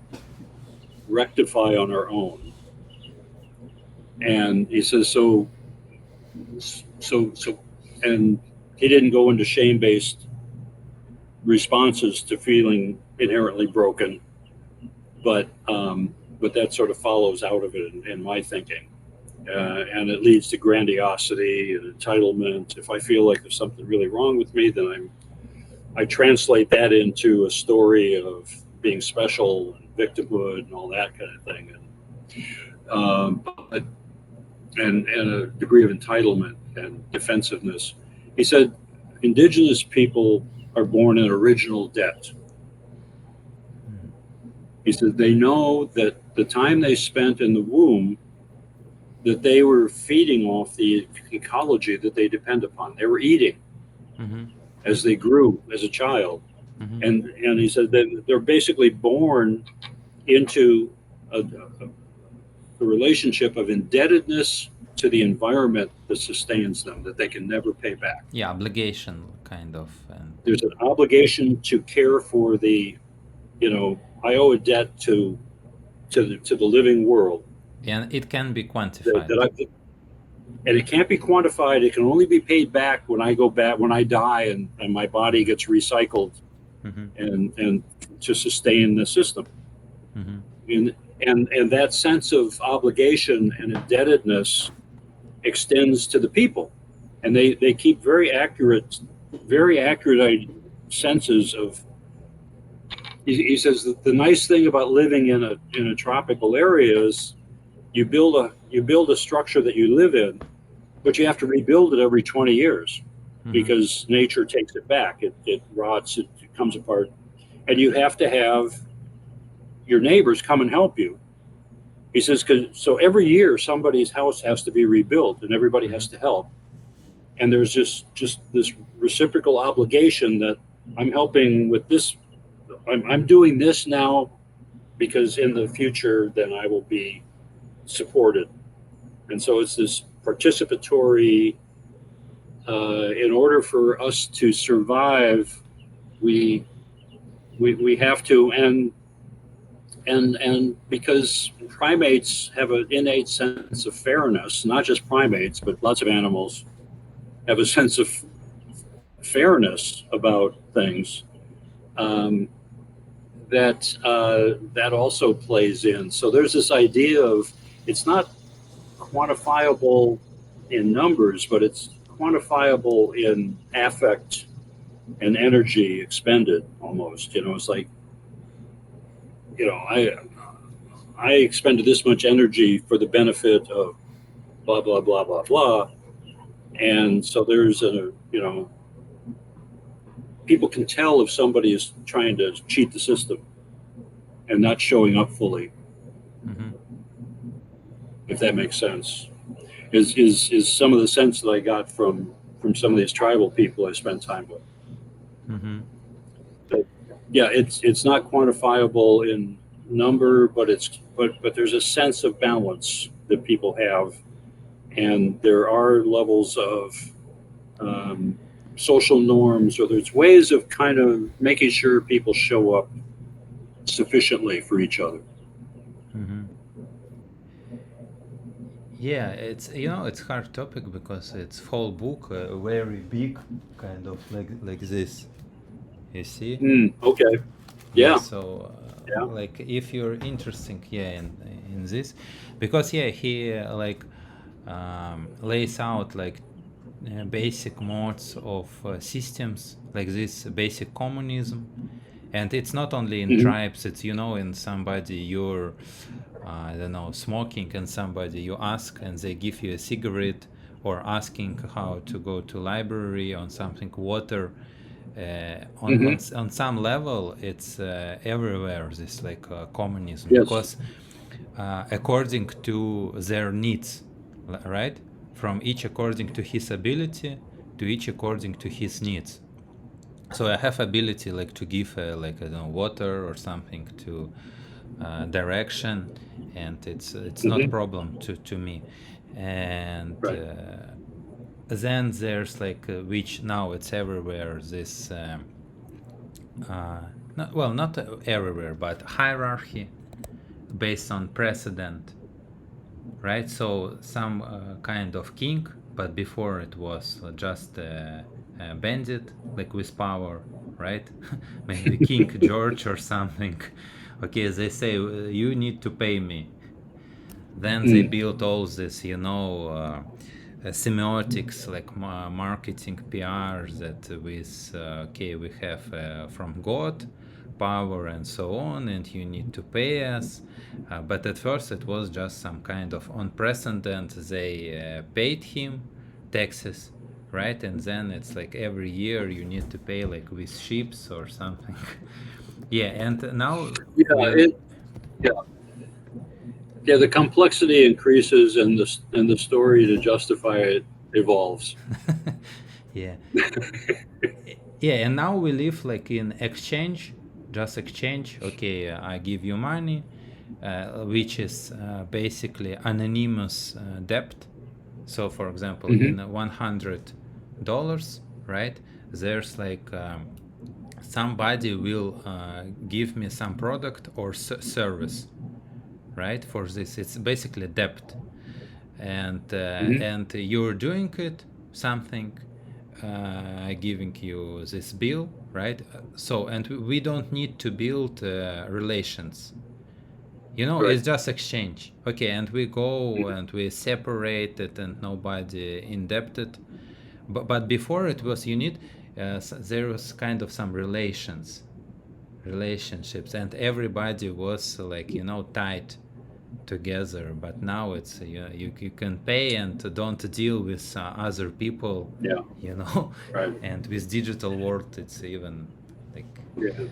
rectify on our own. And he says, so, and he didn't go into shame based responses to feeling inherently broken, but that sort of follows out of it in my thinking. And it leads to grandiosity and entitlement. If I feel like there's something really wrong with me, then I translate that into a story of being special and victimhood and all that kind of thing, but, and a degree of entitlement and defensiveness. He said, indigenous people are born in original debt. Mhm. He said they know that the time they spent in the womb, that they were feeding off the ecology that they depend upon. They were eating Mhm. as they grew as a child, Mhm. and he said that they're basically born into a relationship of indebtedness to the environment that sustains them, that they can never pay back. Yeah, obligation kind of, and There's an obligation to care for I owe a debt to the living world it can be that, quantified. that I and it can't be quantified. It can only be paid back when I die and my body Mhm. gets recycled Mhm. and to sustain the system. Mhm. And that sense of obligation and indebtedness extends to the people, and they keep very accurate senses of. He says that the nice thing about living in a tropical area is you build a structure that you live in, but you have to rebuild it every 20 years Mhm. because nature takes it back. It rots, it comes apart, and you have to have your neighbors come and help you. He says, so every year somebody's house has to be rebuilt and everybody has Mhm. to help. And there's just this reciprocal obligation that I'm helping with this. I'm doing this now because in the future, then I will be supported. And so it's this participatory. In order for us to survive, we we have to, and because primates have an innate sense of fairness, not just primates, but lots of animals have a sense of fairness about things. Um, that also plays in. So there's this idea of it's not quantifiable in numbers, but it's quantifiable in affect and energy expended almost. It's like, I expended this much energy for the benefit of blah blah blah blah blah, and so there's people can tell if somebody is trying to cheat the system and not showing up fully, Mm-hmm. if that makes sense. Is some of the sense that I got from some of these tribal people I spent time with. Mm-hmm. That, yeah, it's not quantifiable in number, but there's a sense of balance that people have, and there are levels of um, social norms, or there's ways of kind of making sure people show up sufficiently for each other. Mm-hmm. Yeah, it's hard topic because it's whole book, very big, kind of like this. You see? Okay. Yeah. Yeah. So, Yeah. like, if you're interested, yeah, in this, because yeah, he like lays out like basic modes of systems like this basic communism, and it's not only in Hmm. tribes. It's in somebody you're I don't know, smoking, and somebody you ask and they give you a cigarette, or asking how to go to library on something, water. Hmm. On some level, it's everywhere. This like communism, Yes. because according to their needs, right? From each according to his ability, to each according to his needs. So I have ability like to give like I don't know, water or something to direction, and it's not Hmm. problem to me. And Right. then there's like which now it's everywhere, this not, well, not everywhere, but hierarchy based on precedent, right? So some kind of king, but before it was just a bandit, like with power, right? Maybe King George or something. Okay, they say you need to pay me. Then they Mm. built all this, semiotics, like marketing PR, that with okay, we have from God power and so on, and you need to pay us. But at first it was just some kind of unprecedented. They paid him taxes, right? And then it's like every year you need to pay like with ships or something. Yeah, and now Yeah. we'll Yeah. Yeah. The complexity increases, and the story to justify it evolves. yeah. Yeah, and now we live like in exchange, just exchange. Okay, I give you money, which is basically anonymous debt. So, for example, Hmm. in $100, right? There's like somebody will give me some product or service, right? For this, it's basically debt, Hmm. and you're doing it something, giving you this bill, right? So, and we don't need to build relations. Right. It's just exchange. Okay, and we go and we separate it, and nobody indebted. But before it was you need there was kind of some relationships, and everybody was like tied together. But now it's you can pay and don't deal with other people, Yeah. you know Right. and with digital world it's even like Yeah.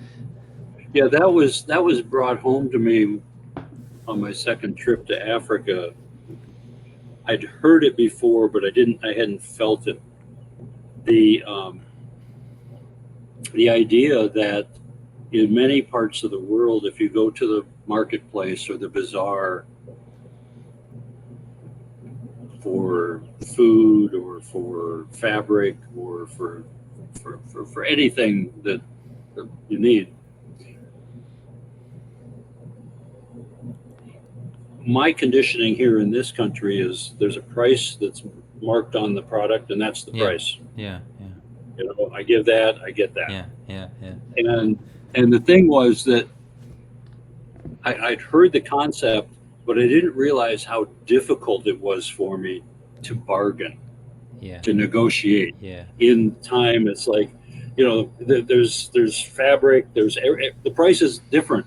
Yeah. That was brought home to me on my second trip to Africa. I'd heard it before, but I hadn't felt it. The idea that in many parts of the world, if you go to the marketplace or the bazaar for food or for fabric or for anything that you need, my conditioning here in this country is there's a price that's marked on the product, and that's the yeah, price. yeah, yeah, I give that, I get that. yeah, yeah, yeah, And the thing was that I'd heard the concept, but I didn't realize how difficult it was for me to bargain, yeah, to negotiate. yeah, In time, it's like, there's fabric, the price is different,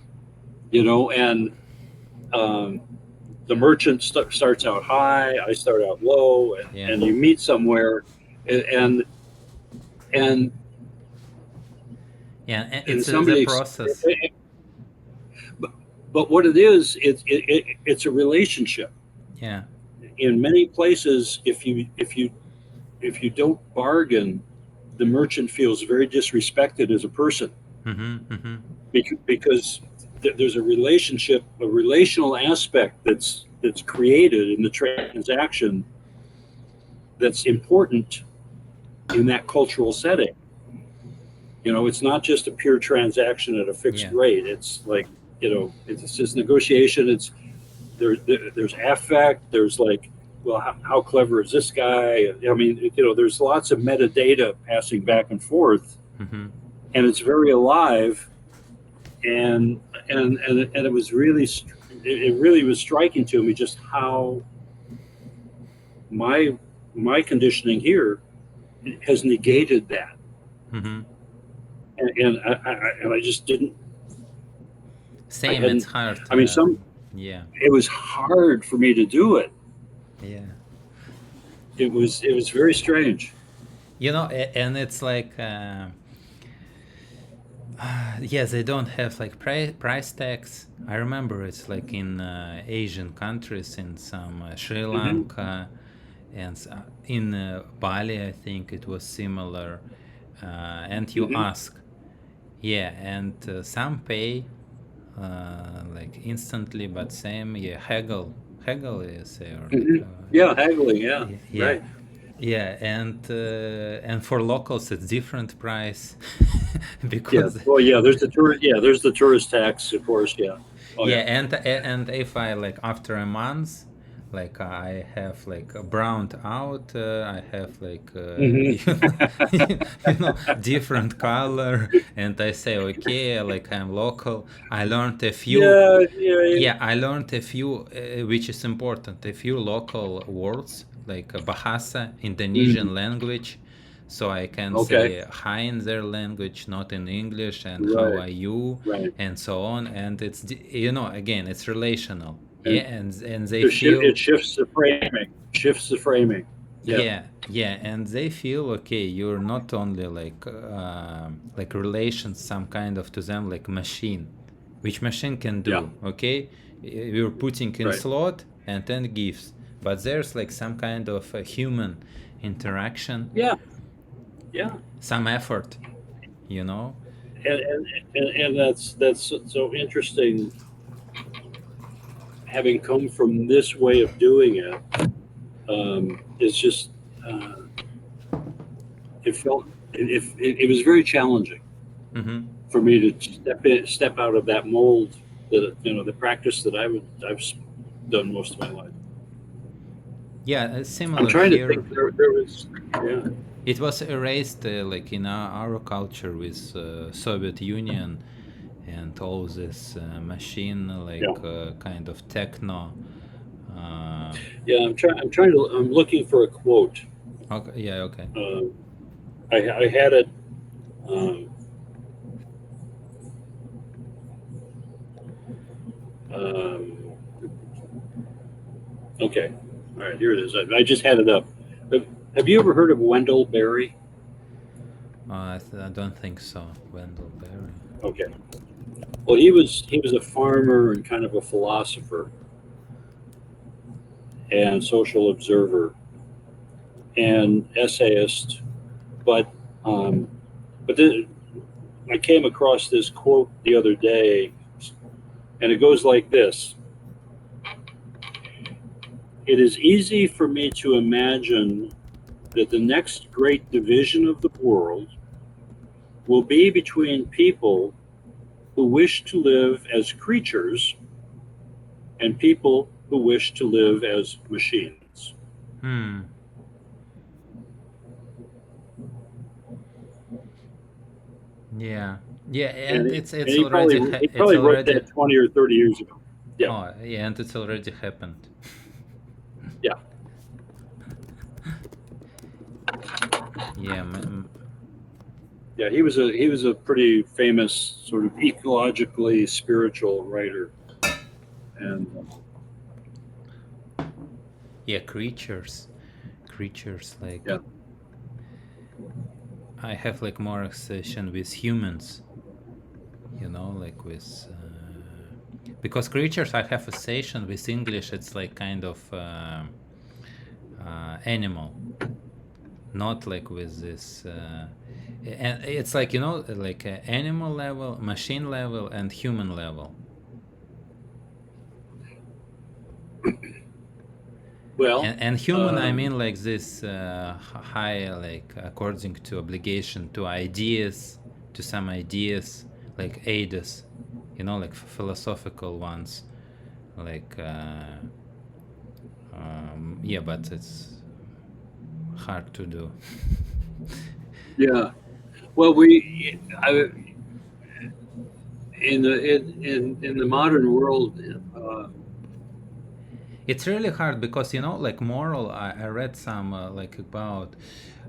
and um, the merchant starts out high, I start out low, Yeah. and you meet somewhere, and and Yeah, and and it's a somebody, process. but, but what it is, it's a relationship. Yeah. In many places, if you don't bargain, the merchant feels very disrespected as a person, Mm-hmm. Mm-hmm. because there's a relationship, a relational aspect that's created in the transaction that's important in that cultural setting. It's not just a pure transaction at a fixed Yeah. rate. It's like, it's just negotiation. There's affect. There's like, well, how clever is this guy? I mean, there's lots of metadata passing back and forth, Mm-hmm. and it's very alive. And it was really, it really was striking to me just how my my conditioning here has negated that, Mm-hmm. and I just didn't. I Same, it's hadn't. hard. I mean, Yeah. it was hard for me to do it. Yeah. It was very strange. And it's like, yeah, they don't have like price tags. I remember it's like in Asian countries, in some Sri Hmm. Lanka, and in Bali, I think it was similar. And you Hmm. ask, yeah, and some pay like instantly, but same, yeah, haggle is there, like, Hmm. Yeah, haggling. Yeah, yeah, right. yeah, and for locals it's different price Yeah. because Well, yeah. There's the tourist. Yeah, there's the tourist tax, of course. Yeah. Oh, yeah, yeah. and if I like after a month, like I have like browned out, I have like Hmm. different color, and I say okay, like I'm local. I learned a few. Yeah. Yeah. Yeah, I learned a few, which is important, a few local words like Bahasa, Mm. Indonesian language, so I can Okay. say hi in their language, not in English, and how Right. are you, Right. and so on. And it's again, it's relational. Yeah, And and they feel, it shifts the framing. Shifts the framing. Yeah. yeah, yeah, and they feel okay. You're not only like relations, some kind of to them like machine, which machine can Yeah. do. Okay, you're putting in Right. slot and then gives, but there's like some kind of a human interaction, Yeah. Yeah. some effort. You know? And that's so interesting. Having come from this way of doing it, it's just, uh, it felt it was very challenging Mm-hmm. for me to step out of that mold, that the practice that I've done most of my life. Yeah, I'm similar trying to here. think. There was, yeah. It was erased like in our culture with Soviet Union and all this machine Yeah. like kind of techno. Uh, Yeah. I'm looking for a quote. okay, yeah, okay. Uh, I had it. Um, um, okay. All right. Here it is. I just had it up. Have you ever heard of Wendell Berry? I don't think so. Wendell Berry. Okay. Well, he was a farmer and kind of a philosopher and social observer and essayist. But um, but then I came across this quote the other day, and it goes like this: "It is easy for me to imagine that the next great division of the world will be between people who wish to live as creatures and people who wish to live as machines." Hmm. Yeah. Yeah, And and he, and it's he already probably he it's probably wrote already that 20 or 30 years ago. Yeah, oh yeah, and it's already happened. yeah. Yeah, Yeah, he was a pretty famous sort of ecologically spiritual writer, and Yeah, creatures like yeah, I have like more obsession with humans, like with because creatures I have association with English. It's like kind of animal, not like with this. And it's like like animal level, machine level, and human level. well, And human, I mean like this high, like according to obligation to ideas, to some ideas, like aides, like philosophical ones, like yeah, but it's hard to do. yeah. Well, in the in the modern world, uh, It's really hard because like moral. I read some like about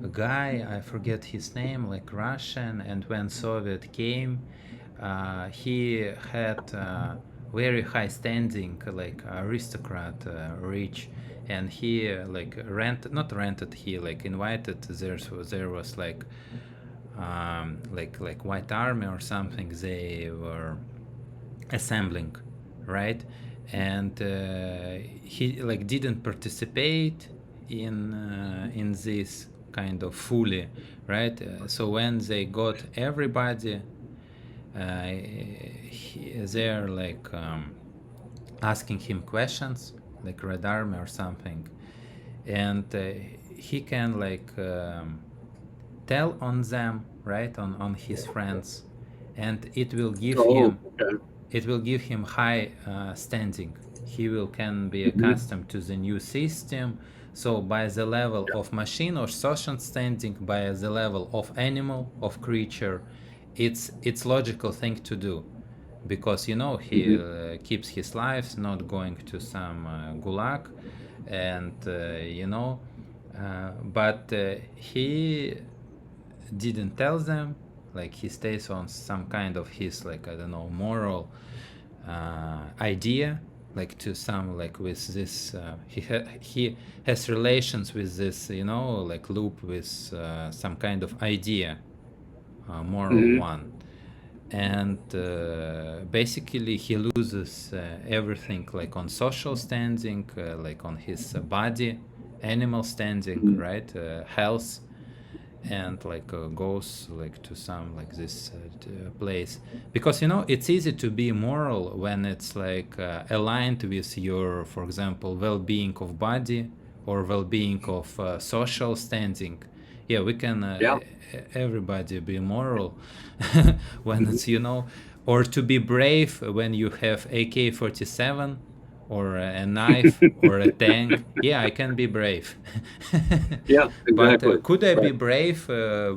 a guy. I forget his name, like Russian, and when Soviet came, he had very high standing, like aristocrat, rich, and he like not rented. He like invited. There was like White Army or something. They were assembling, right? And he like didn't participate in this kind of fully, right? So when they got everybody, they're like asking him questions, like Red Army or something, and he can like tell on them, right, on his friends, and oh, okay. it will give him high standing. He will can be Mhm. accustomed to the new system. So by the level Yeah. of machine or social standing, by the level of animal, of creature, it's logical thing to do, because he Mhm. keeps his life, not going to some gulag, and but he didn't tell them, like he stays on some kind of his, like, I don't know, moral idea, like to some, like with this he has relations with this, like loop with some kind of idea, moral Mhm. one. And basically he loses everything, like on social standing, like on his body, animal standing, Mhm. right, health, and like goes like to some like this place, because it's easy to be moral when it's like aligned with your, for example, well-being of body or well-being of social standing. Yeah, we can Yeah. everybody be moral when Mhm. it's or to be brave when you have AK-47 or a knife or a tank. Yeah, I can be brave. Yeah. But Exactly. could I be Right. brave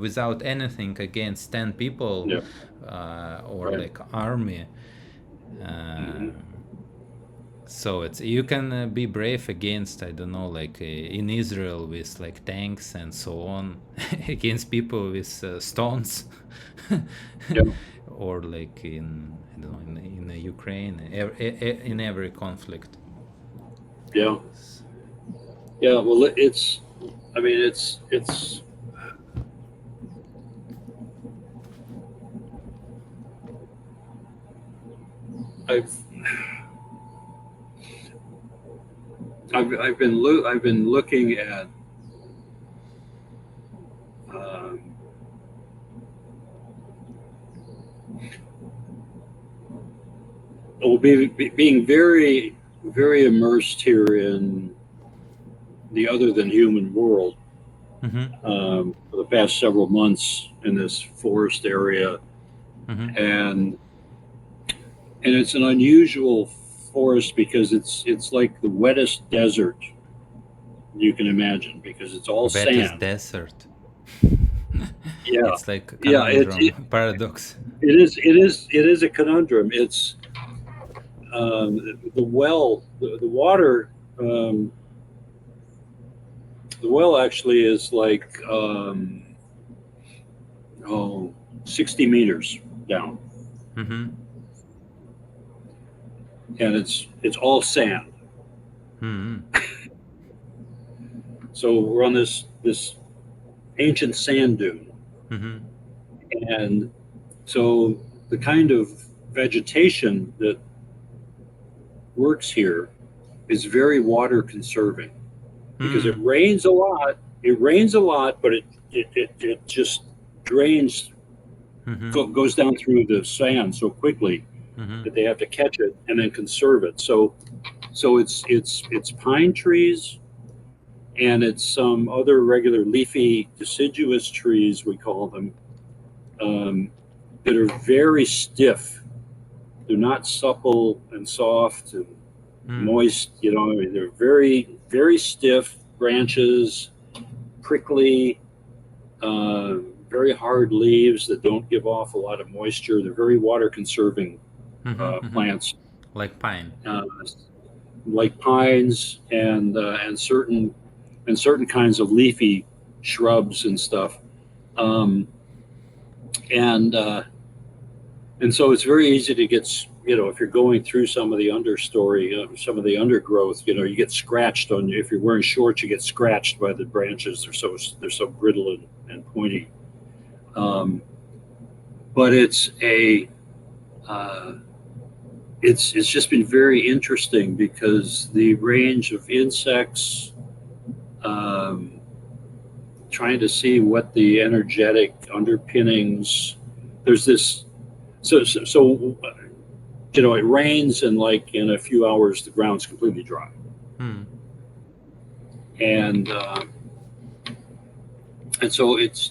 without anything against 10 people Yeah. or Right. like army? Mhm. So it's, you can be brave against, I don't know, like in Israel with like tanks and so on, against people with stones, Yeah. or like in, I don't know, in Ukraine, in every conflict. Yeah. Yeah. Well, it's. I mean, it's. I've I've been looking at um, being very immersed here in the other than human world Mm-hmm. for the past several months in this forest area, Mm-hmm. and it's an unusual forest because it's like the wettest desert you can imagine because it's all Wettest sand. desert. Yeah, It's like a yeah. conundrum, paradox. It is a conundrum. It's the well, the water. Um, the well actually is like oh, 60 meters down, Mm-hmm. and it's all sand. Mm-hmm. So we're on this ancient sand dune, Mm-hmm. and so the kind of vegetation that works here is very water conserving because it Mm-hmm. rains a lot. It rains a lot, but it just drains, Mm-hmm. goes down through the sand so quickly Mm-hmm. that they have to catch it and then conserve it. So it's pine trees, and it's some other regular leafy deciduous trees, we call them, um, that are very stiff. They're not supple and soft and Mm-hmm. moist. I mean, they're very, very stiff branches, prickly, very hard leaves that don't give off a lot of moisture. They're very water conserving Mm-hmm. plants, Like pine. uh, like pines and certain kinds of leafy shrubs and stuff. Um, and so it's very easy to get, if you're going through some of the understory, some of the undergrowth, you get scratched on you. If you're wearing shorts, you get scratched by the branches. They're so brittle and pointy. Um, but uh, it's just been very interesting because the range of insects, um, trying to see what the energetic underpinnings. There's this. So it rains, and like in a few hours the ground's completely dry, Mm. and so it's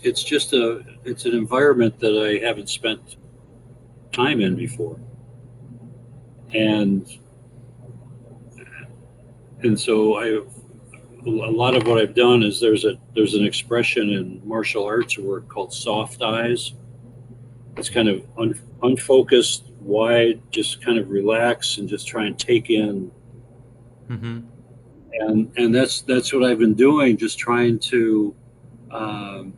an environment that I haven't spent time in before, and so a lot of what I've done is there's an expression in martial arts work called soft eyes. It's kind of unfocused, wide, just kind of relax and just try and take in, Mm-hmm. and that's what I've been doing, just trying to um,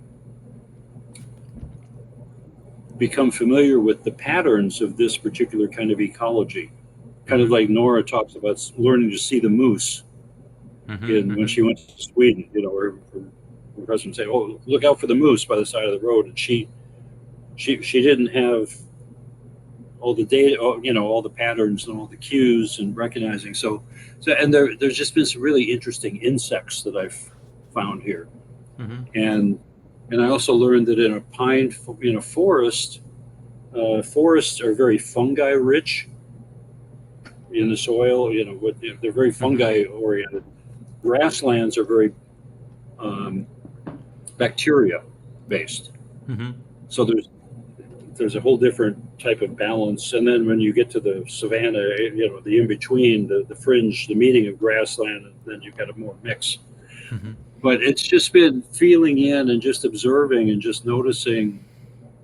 become familiar with the patterns of this particular kind of ecology. Kind of Mm-hmm. like Nora talks about learning to see the moose Mm-hmm. in when Mm-hmm. she went to Sweden. Her husband say, "Oh, look out for the moose by the side of the road," and she didn't have all the data, all the patterns and all the cues and recognizing. And there's just been some really interesting insects that I've found here, Mm-hmm. and I also learned that in a forest, forests are very fungi rich in the soil. They're very Mm-hmm. fungi oriented. Grasslands are very um, bacteria based. Mm-hmm. So there's a whole different type of balance. And then when you get to the savanna, the in between, the fringe, the meeting of grassland, then you've got a more mix. Mm-hmm. But it's just been feeling in and just observing and just noticing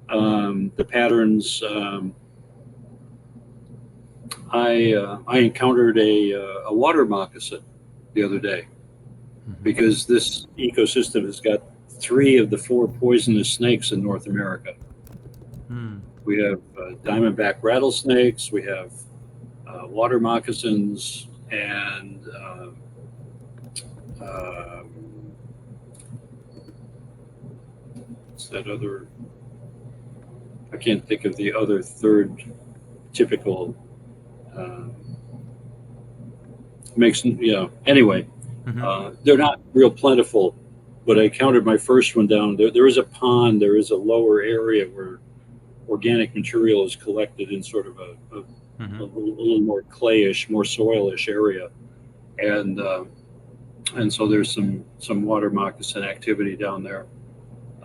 the patterns. I encountered a water moccasin the other day Mm-hmm. because this ecosystem has got three of the four poisonous snakes in North America. Mm. We have diamondback rattlesnakes, we have water moccasins, and uh, what's that other? I can't think of the other third typical. Uh, makes Anyway, Mm-hmm. they're not real plentiful, but I counted my first one down. There is a pond. There is a lower area where organic material is collected in sort of a Mm-hmm. little more clayish, more soilish area, and so there's some water moccasin activity down there,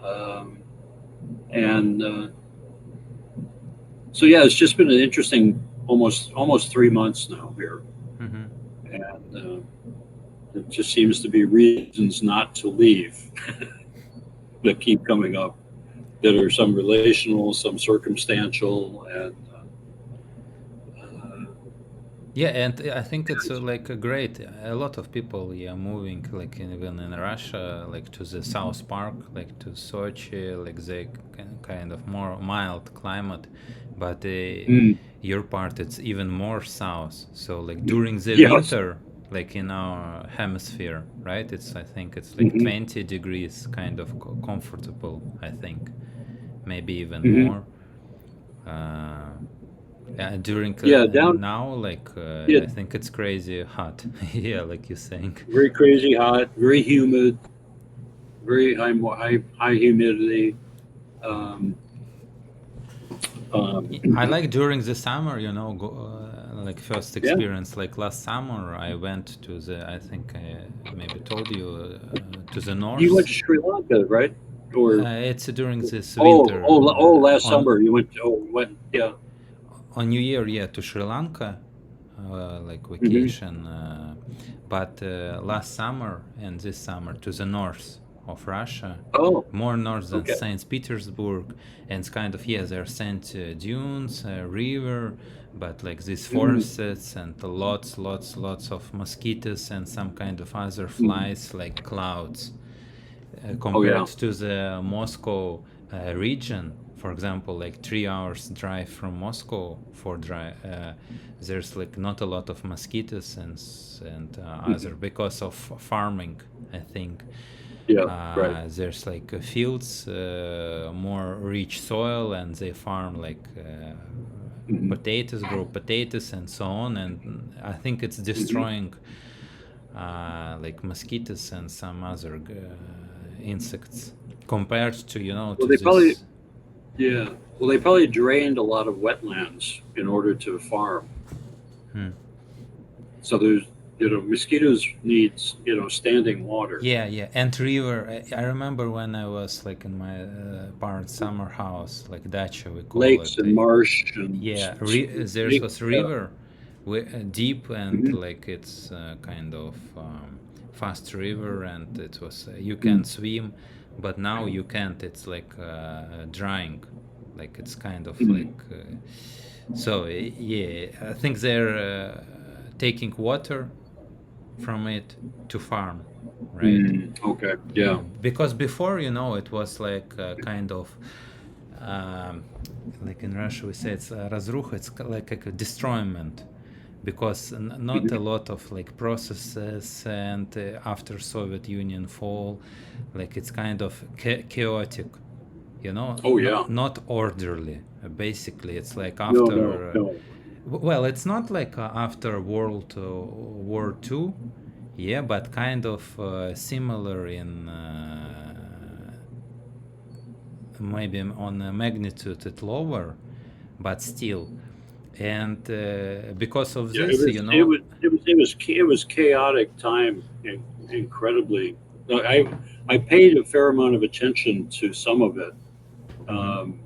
um, and so yeah, it's just been an interesting almost 3 months now here, Mm-hmm. and it just seems to be reasons not to leave that keep coming up, that are some relational, some circumstantial, and Yeah, and I think it's like a great. A lot of people, yeah, moving like even in Russia, like to the South Park, like to Sochi, like they kind of more mild climate, but Mm. your part it's even more south. So like during the Yes. winter, like in our hemisphere, right? It's I think it's like Hmm. 20 degrees, kind of comfortable. I think maybe even Hmm. more. Uh, during Yeah, down. now, like Yeah, I think it's crazy hot. Yeah, like you're saying. very crazy hot, very humid, very high humidity. Um, I like during the summer, like first yeah, experience, like last summer, I went to the. I think I maybe told you to the you went north. to Sri Lanka, right? Or It's during this oh, winter last summer you went. Oh, went. Yeah. on New Year, yeah, to Sri Lanka, like Hmm. vacation. But last summer and this summer to the north of Russia, Oh, more north than okay. Saint Petersburg, and it's kind of yeah, there are sand dunes, river, but like these Mm. forests and lots of mosquitoes and some kind of other Mm. flies like clouds Oh compared yeah. to the Moscow region. For example, like 3 hours drive from Moscow for there's like not a lot of mosquitoes and Hmm. other because of farming. I think Yeah. Right. there's like fields, more rich soil, and they farm like Hmm. potatoes, grow potatoes, and so on. And I think it's Hmm. destroying like mosquitoes and some other insects compared to Well, to they probably this. yeah. Well, they probably drained a lot of wetlands in order to farm. Hmm. So there's mosquitoes needs standing water, Yeah, yeah, and river. I remember when I was like in my parents' summer house, like dacha, we call lakes it. and marsh and Yeah, there's lake. was Yeah. river, deep and Hmm. like it's kind of fast river, and it was you can Mm. swim, but now you can't. It's like drying, like it's kind of Mm. like. So yeah, I think they're taking water from it to farm, right? Mm. Okay. Yeah. Because before, it was like kind of um, like in Russia we say it's разруха, it's like a destroyment because not a Hmm. lot of like processes and after Soviet Union fall, like it's kind of chaotic, Oh yeah. not orderly. Basically, it's like No. No. after No. well, it's not like after World War II, yeah, but kind of similar in maybe on a magnitude it lower, but still. And because of Yeah. It this, was. It was. It was. It was. It was chaotic time. Incredibly. No, I paid a fair amount of attention to some of it. mhm. Um,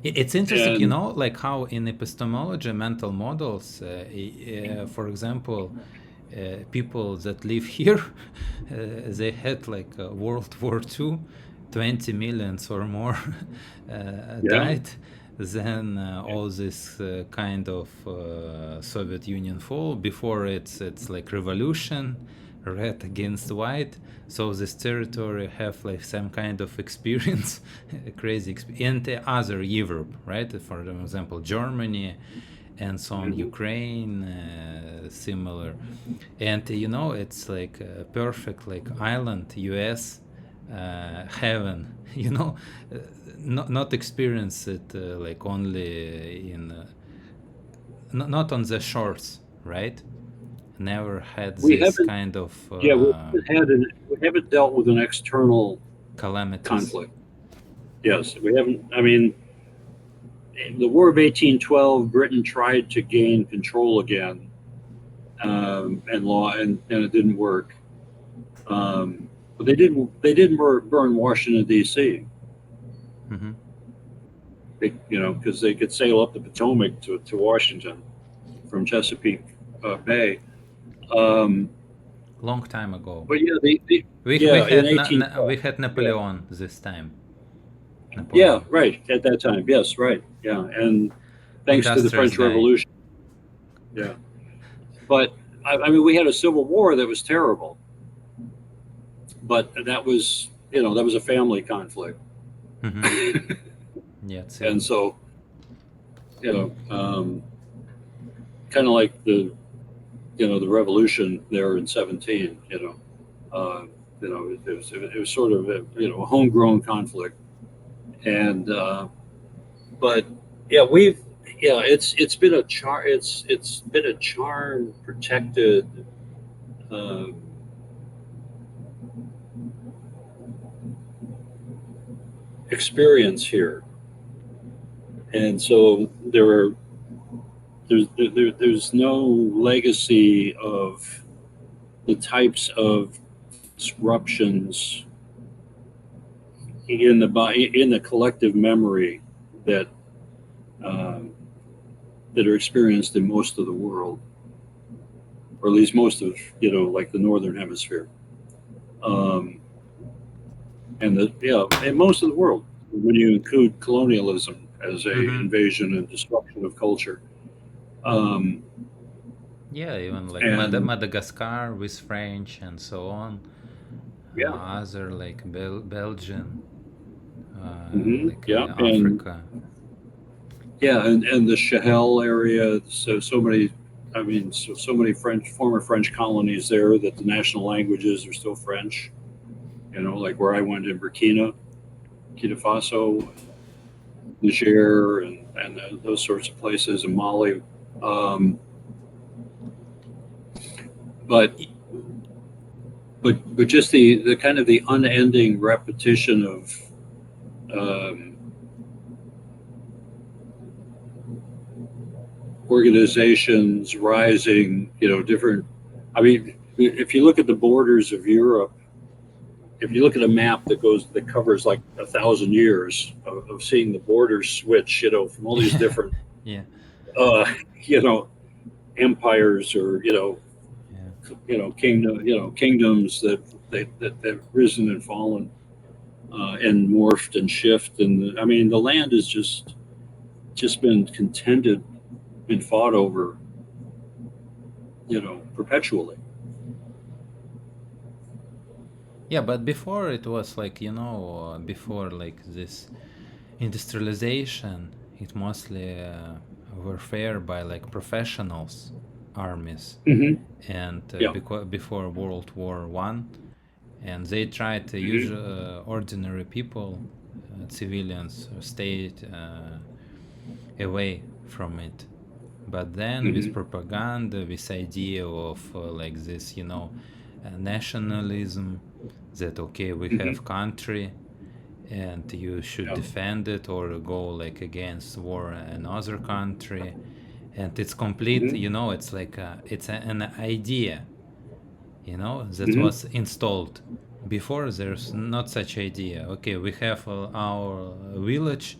It's interesting, and like how in epistemology, mental models, for example, people that live here, they had like World War II, 20 millions or more yeah. died. Then all this kind of Soviet Union fall. Before it's like revolution, red against white. So this territory have like some kind of experience, crazy experience, and other Europe, right? For example, Germany, and so on, Mhm. Ukraine, similar. And it's like a perfect like island, US, heaven. Uh, not experience it like only in not on the shores, right? Never had We this haven't. kind of Yeah. We haven't dealt with an external calamities. conflict. Yes, we haven't. I mean, the War of 1812, Britain tried to gain control again, and it didn't work. But they didn't burn Washington D.C. Hmm. Because they could sail up the Potomac to Washington from Chesapeake Bay. Um, Long time ago. but yeah, We yeah, in had 1812. we had Yeah, Napoleon this time. yeah, Napoleon. right at that time. Yes, right. Yeah, and thanks to the Industrials French died. Revolution. yeah. But I mean, we had a civil war that was terrible, but that was, that was a family conflict. Hmm. Yeah, And civil. so, kind of like the revolution there in 17, uh, it was sort of a homegrown conflict. And but yeah, it's been a it's been a charm protected uh, experience here. And so there's no legacy of the types of disruptions in the collective memory that um, that are experienced in most of the world, or at least most of like the northern hemisphere, um, and and most of the world when you include colonialism as a Hmm. invasion and destruction of culture. Um, Yeah, even like and Madagascar with French and so on. yeah, Other like Belgium, like yeah, and Africa. yeah, and the Sahel area. So many, I mean, so many former French colonies there that the national languages are still French. Like where I went in Burkina Faso, Niger, and those sorts of places in Mali. Um, but Y- but just the kind of the unending repetition of um, organizations rising, different. I mean, if you look at the borders of Europe, if you look at a map that covers like 1,000 years of seeing the borders switch, from all these Yeah, different, yeah, uh, you know, empires or yeah. kingdoms that have risen and fallen and morphed and shifted. And I mean, the land has just been contended, been fought over, perpetually. Yeah, but before it was like, before like this industrialization, it mostly warfare by like professionals, armies, Hmm. and Yeah. because before World War I, and they tried to use Hmm. ordinary people, civilians, stayed away from it. But then with Hmm. propaganda, this idea of like this, nationalism, that okay, we Hmm. have country and you should Yeah. defend it or go like against war another country, and it's complete, Hmm. it's like an idea, that Hmm. was installed. Before there's not such idea. Okay, we have our village.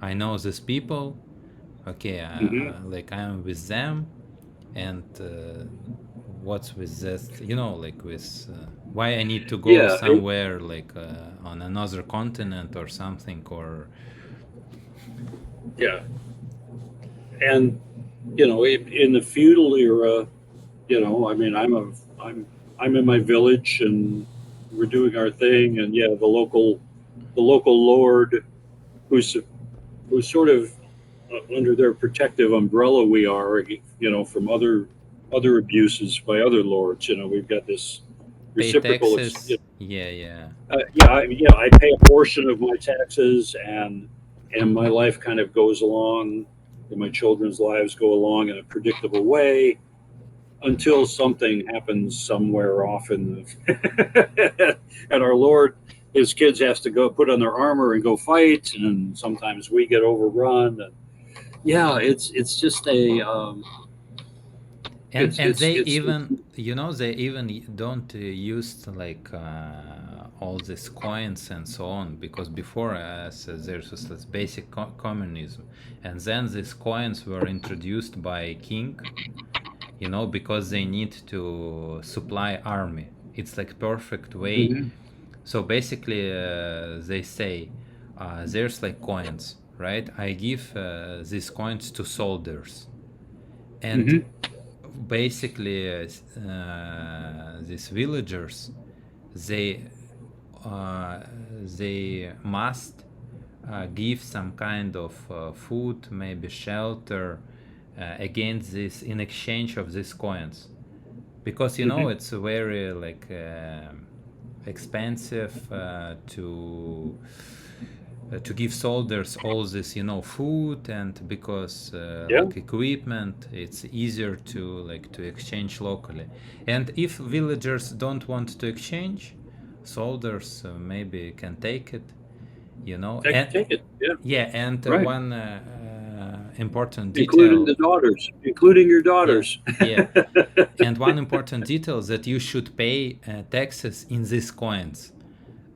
I know these people. Okay, Hmm. like I'm with them, and what's with this? Like with why I need to go Yeah. somewhere like on another continent or something, or Yeah. And in the feudal era, I mean, I'm in my village and we're doing our thing, and yeah, the local lord who's who's sort of under their protective umbrella we are, from other abuses by other lords. We've got this pay reciprocal. taxes. Yeah, yeah, I pay a portion of my taxes, and my life kind of goes along, and my children's lives go along in a predictable way until something happens somewhere off in the and our Lord, his kids has to go put on their armor and go fight, and sometimes we get overrun. And yeah, it's just a and they it's even, they even don't use like all these coins and so on, because before us there's just this basic communism, and then these coins were introduced by king, because they need to supply army. It's like perfect way. Mhm. So basically, they say there's like coins, right? I give these coins to soldiers, And basically, these villagers, they uh, they must give some kind of food, maybe shelter, against this, in exchange of these coins, because it's very like expensive to give soldiers all this food, and because Yeah. like equipment, it's easier to like to exchange locally. And if villagers don't want to exchange, soldiers maybe can take it, and Take it. Yeah. yeah, and Right. one important Including detail. the daughters, including your Yeah, daughters. yeah. And one important detail is that you should pay taxes in these coins.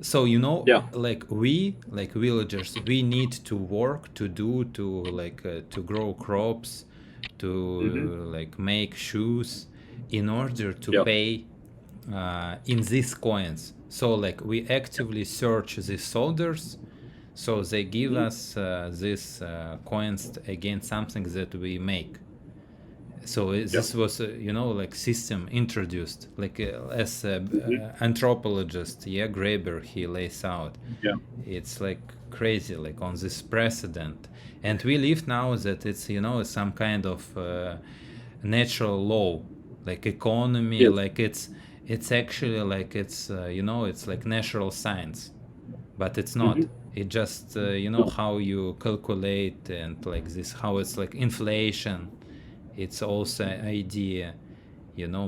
So Yeah. like we, like villagers, we need to work to do to like to grow crops, to Hmm. like make shoes, in order to Yeah. pay in these coins. So like we actively search these soldiers, so they give Hmm. us these coins against something that we make. So Yeah. this was like system introduced, like as Hmm. anthropologist, yeah, Graeber, he lays out. Yeah. It's like crazy, like on this precedent. And we live now that it's some kind of natural law, like economy, Yes. like it's actually like it's like natural science, but it's Hmm. not. It just No. how you calculate, and like this, how it's like inflation. It's also idea,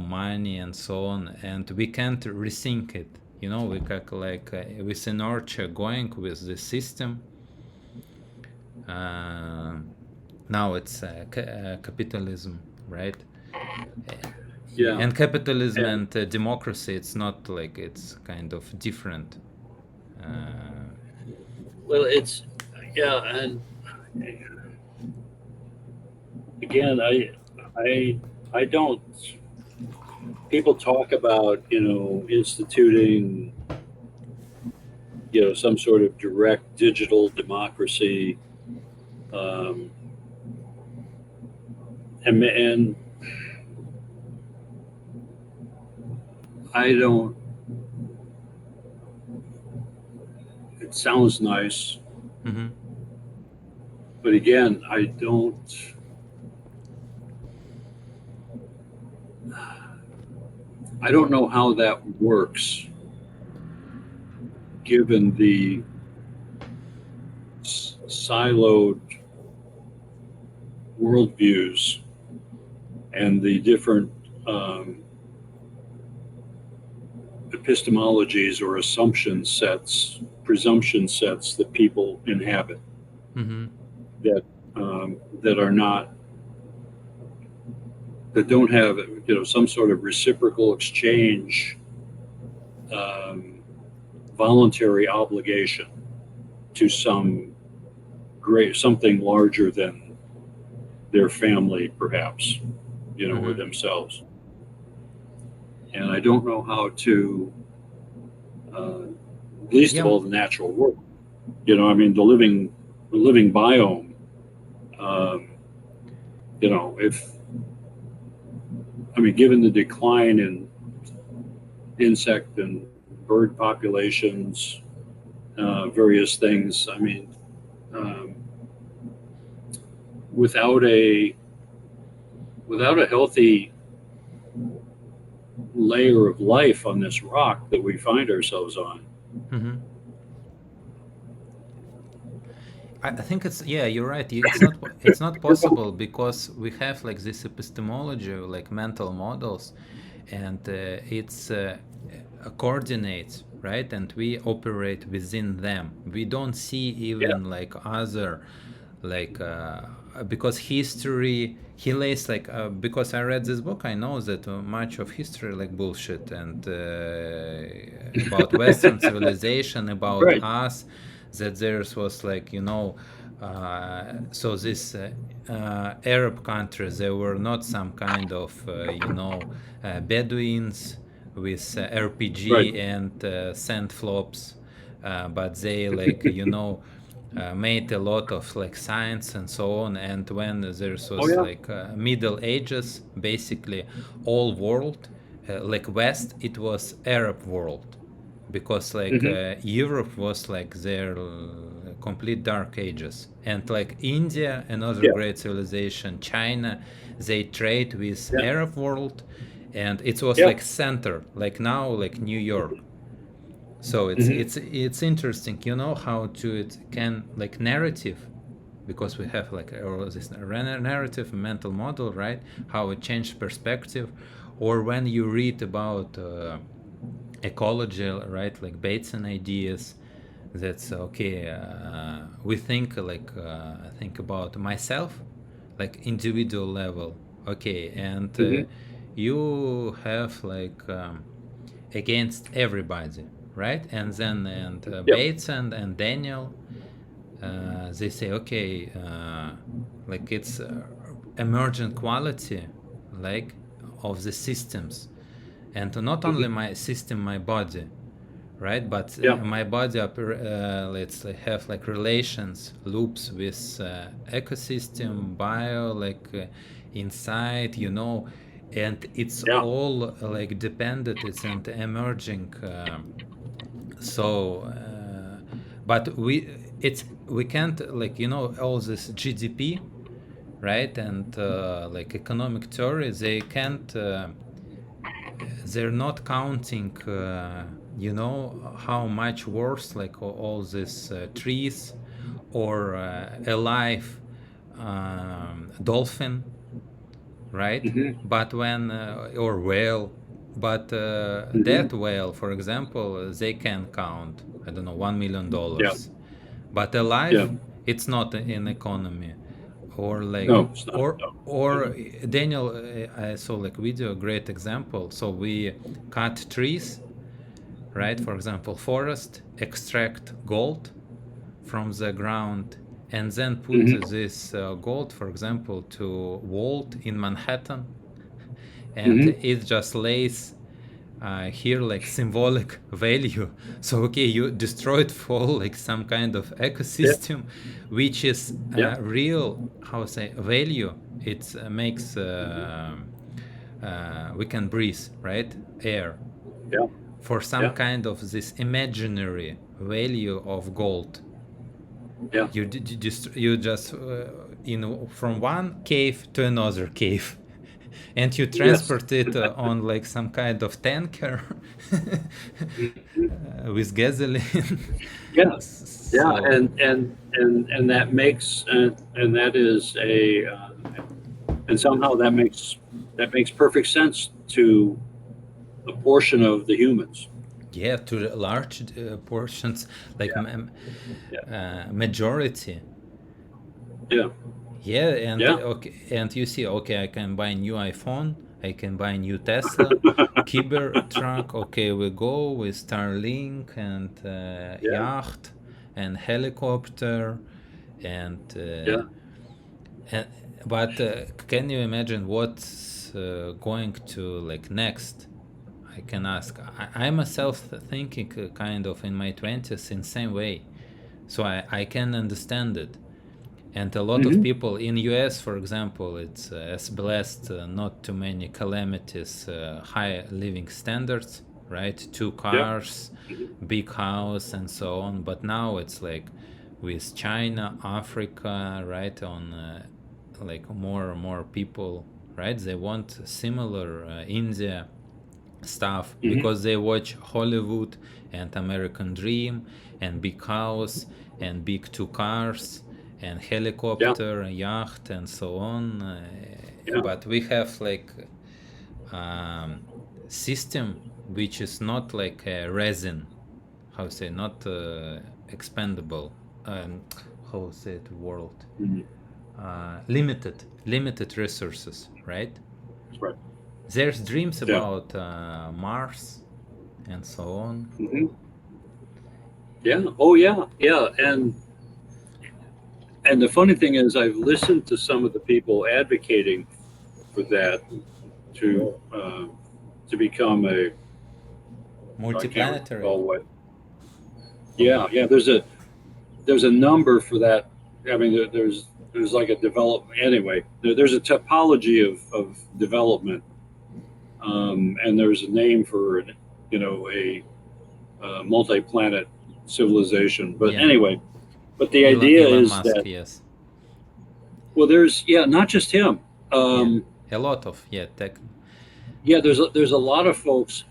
money and so on, and we can't rethink it. We can like with an archer going with the system. uh, Now it's capitalism, right? Yeah. And capitalism And and democracy, it's not like, it's kind of different. uh, well, it's yeah, and again, I don't. People talk about instituting some sort of direct digital democracy, um, and I don't. It sounds nice, mhm. but again, I don't. I don't know how that works, given the siloed worldviews and the different um, epistemologies or assumption sets, presumption sets that people inhabit Mhm. that that are not that don't have some sort of reciprocal exchange, um, voluntary obligation to something larger than their family, perhaps, or Mhm. themselves. And I don't know how to, uh, least of Yeah. all, the natural world. I mean, the living biome. Um, if given the decline in insect and bird populations, various things. Um, without a without a healthy layer of life on this rock that we find ourselves on. Mhm. I think it's, yeah, you're right. It's not possible, because we have like this epistemology, like mental models, and it's coordinates, right? And we operate within them. We don't see Yeah, even like other, like because history, he lays like because I read this book, I know that much of history like bullshit, and about Western civilization, about right, us, that theirs was like so this Arab countries, they were not some kind of Bedouins with right. RPG and sand flops, but they like made a lot of like science and so on. And when there Oh was yeah. like Middle Ages, basically all world, like West, it was Arab world, because like Hmm. Europe was like their complete dark ages, and like India, another Yeah. great civilization, China, they trade with Yeah. Arab world, and it was Yeah. like center, like now, like New York. So Hmm. it's interesting, you know, how to it can like narrative, because we have like all this narrative mental model, right? How it changed perspective, or when you read about ecology, right? Like Bateson ideas. That's okay. We think like think about myself, like individual level. Okay, and Hmm. you have like against everybody, right? And then and Yep. Bates and Daniel, they say, okay, like it's emergent quality, like of the systems, and not only Hmm. my system, my body, right? But Yeah. my body, let's have like relations, loops with ecosystem, bio, like inside, you know, and it's Yeah. all like dependent. It's an emerging. So, but we can't like you know all this GDP, right? And like economic theory, they can't. They're not counting you know how much worse like all these trees or a live dolphin, right? Hmm. But when or whale, but Hmm. that whale, for example, they can count, I don't know, Yeah. $1 million, but Yeah. alive, it's not in economy. Or like No, it's not. No. or Daniel, I saw like video, great example. So we cut trees, right? For example, forest, extract gold from the ground, and then put Hmm. this gold, for example, to vault in Manhattan, and Hmm. it just lays here like symbolic value. So okay, you destroyed for like some kind of Yeah. ecosystem, which is Yeah. real, how say, value. It makes we can breathe, right, air, Yeah. for some Yeah. kind of this imaginary value of gold. Yeah. You just from one cave to another cave, and you Yes. transport it on like some kind of tanker Mhm. with gasoline. Yeah. Yeah. So And that makes and that is a and somehow that makes perfect sense to a portion of the humans. yeah, to the large portions, like Yeah. Yeah. majority. Yeah. Yeah, and Yeah. okay, and you see, okay, I can buy new iPhone, I can buy new Tesla, Cybertruck. Okay, we go with Starlink and Yeah. yacht and helicopter, Yeah. and but can you imagine what's going to like next? I can ask. I myself thinking kind of in my 20s in same way, so I can understand it. And a lot of Hmm. people in US, for example, it's as blessed, not too many calamities, high living standards, right? Two Yeah. cars, big house, and so on. But now it's like with China, Africa, right? On like more and more people, right? They want similar India stuff Hmm. because they watch Hollywood and American Dream and big house and big two cars and Yeah. helicopter and yacht and so on. Yeah. But we have like um, system which is not like a resin, how say, not expendable. Um, how say it world? Hmm. Limited resources, right? That's right. There's dreams Yeah. about Mars and so on. Hmm. Yeah. Oh yeah. Yeah. And the funny thing is, I've listened to some of the people advocating for that to become a I can't Multiplanetary. recall what. Yeah. Yeah. There's a there's a number for that. I mean, there's like a development anyway. There's a topology of development, and there's a name for it, a multi-planet civilization. But Yeah. anyway, but the idea Elon is Musk, that, yes. well, there's, yeah, not just him. Yeah. Um, A lot of, yeah, tech. yeah, there's a lot of folks,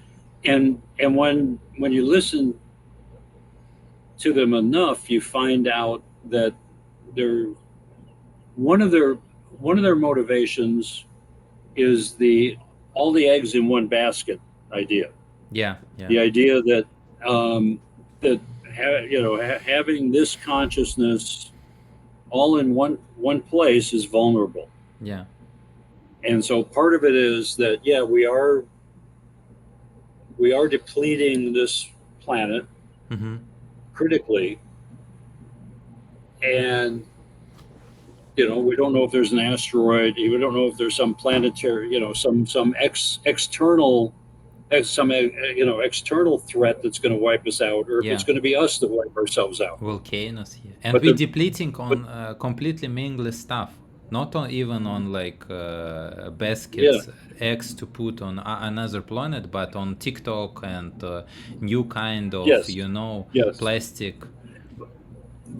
and when you listen to them enough, you find out that they're one of their one of their motivations is the all the eggs in one basket idea. Yeah, yeah, The idea that that having this consciousness all in one place is vulnerable. yeah. And so part of it is that, yeah, we are depleting this planet Mm-hmm. critically, and we don't know if there's an asteroid. We don't know if there's some planetary, some external, external threat that's going to wipe us out, or if it's Yeah. going to be us that wipe ourselves out. Volcanoes here. And But we're the depleting but on completely meaningless stuff. Not on, even on like yeah, baskets, eggs to put on another planet, but on TikTok and new kind of, yes, you know, yes. plastic.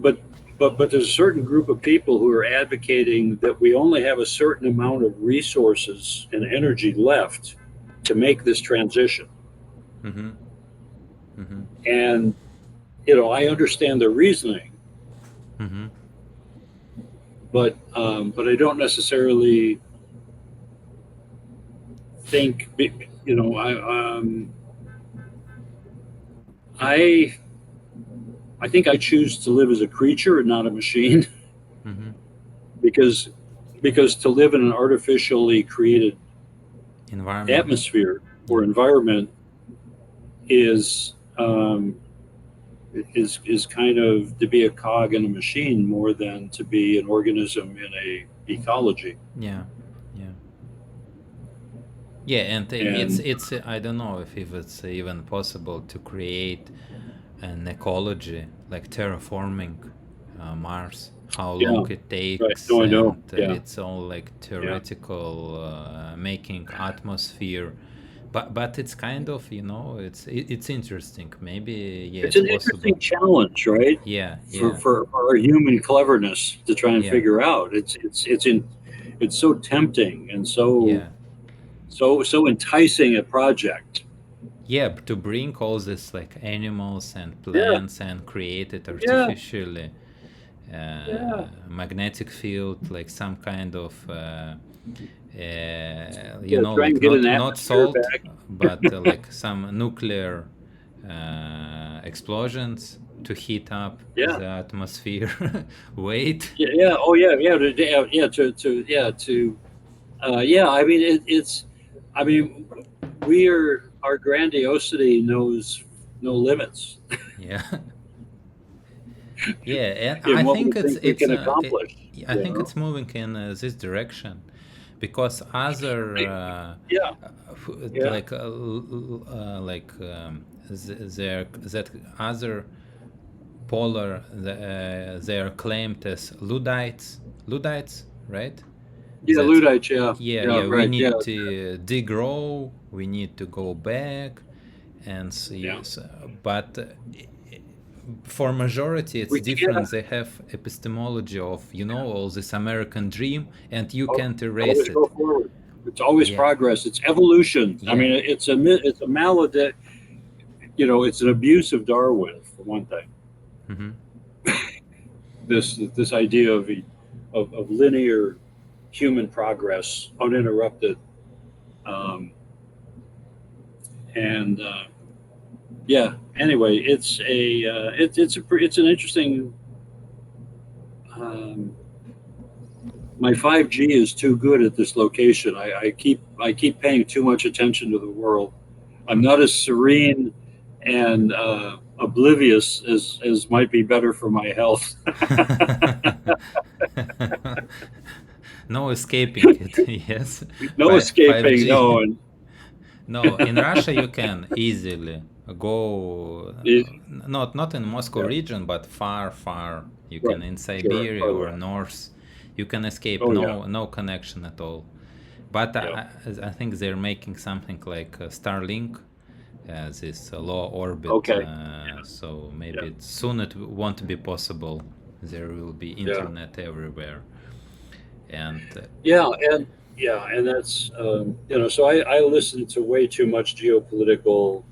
But but there's a certain group of people who are advocating that we only have a certain amount of resources and energy left to make this transition. Mm-hmm. Mm-hmm. And I understand their reasoning, Mm-hmm. but I don't necessarily think, I I think I choose to live as a creature and not a machine Mm-hmm. because to live in an artificially created Environment. atmosphere or Yeah. environment is is kind of to be a cog in a machine more than to be an organism in a ecology. Yeah. Yeah. Yeah, and And it's I don't know if it's even possible to create an ecology like terraforming Mars. How yeah, long it right. takes, No, I know. and Yeah, it's all like yeah. theoretical, making atmosphere. But it's kind of, it's interesting. Maybe, yeah, It's it's an interesting possible. challenge, right? Yeah, For, yeah, our human cleverness to try and yeah, figure out. It's so tempting and yeah. so enticing a project. Yeah, to bring all this like animals and Yeah, plants and create it yeah, artificially, yeah. magnetic field, like some kind of, Yeah, try and like get an not atmosphere salt, back. but like some nuclear explosions to heat up Yeah, the atmosphere. Wait. yeah, yeah. Oh, yeah, yeah, yeah. Yeah. I mean, it's. I mean, our grandiosity knows no limits Yeah. Yeah, and in I what we think it's think we it's can uh, it, accomplish. I You think know? it's moving in this direction, because other Yeah, yeah. like that other polar, they are claimed as Luddites, right? Yeah, That, Luddite. Yeah, yeah, yeah. yeah, we Right. Yeah, need to degrow, we need to go back and see. yeah. But for majority it's We different. can't They have epistemology of, all this American dream, and you al- can't erase always go it. forward. It's always Yeah, progress. It's evolution. I yeah. mean, it's a malady. It's an abuse of Darwin for one thing. Hmm. This idea of linear human progress, uninterrupted, um, and yeah. Anyway, it's an interesting. Um, my 5G is too good at this location. I keep paying too much attention to the world. I'm not as serene and oblivious as might be better for my health. No escaping it. Yes. No escaping. 5G. No, and No, in Russia you can easily go, not in Moscow Yeah, region, but far. You right. can in Sure. Siberia Farther or out. north. You can escape. Oh, yeah. No connection at all. But Yeah. I think they're making something like Starlink, this low orbit. Okay. So Yeah. maybe soon it won't be possible. There will be Yeah. internet everywhere, and Yeah. And that's, so I listen to way too much geopolitical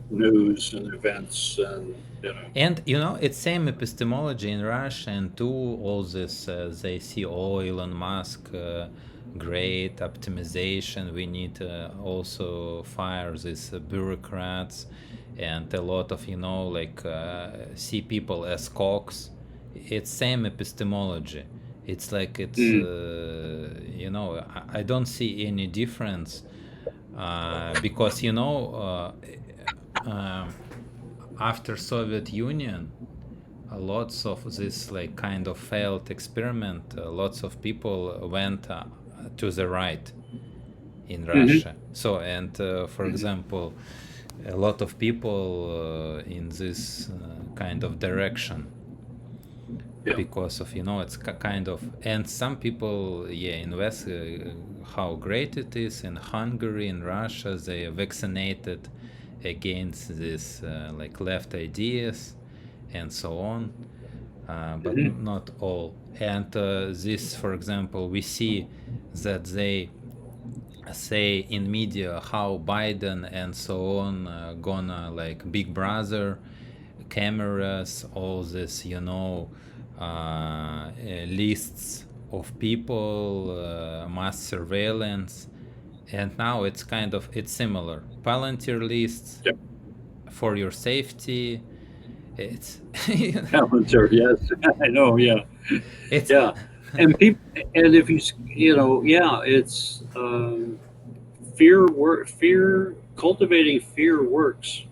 news and events and. it's same epistemology in Russia and too. All this they see, oh, Elon Musk, great optimization. We need also fire these bureaucrats, and a lot of like see people as cogs. It's same epistemology. It's like it's Mm, I don't see any difference because after Soviet Union, lots of this like kind of failed experiment. Lots of people went to the right in hmm Russia. So and for example, a lot of people in this kind of direction Yeah. because of it's kind of, and some people invest how great it is in Hungary, in Russia. They are vaccinated against this like left ideas and so on, but hmm not all. And this, for example, we see that they say in media how Biden and so on gonna like Big Brother cameras, all this, lists of people, mass surveillance, and now it's kind of it's similar. Palantir lists Yeah. for your safety. It's Palantir, yes. I know. Yeah. it's Yeah. And people, and if yeah, it's cultivating fear works.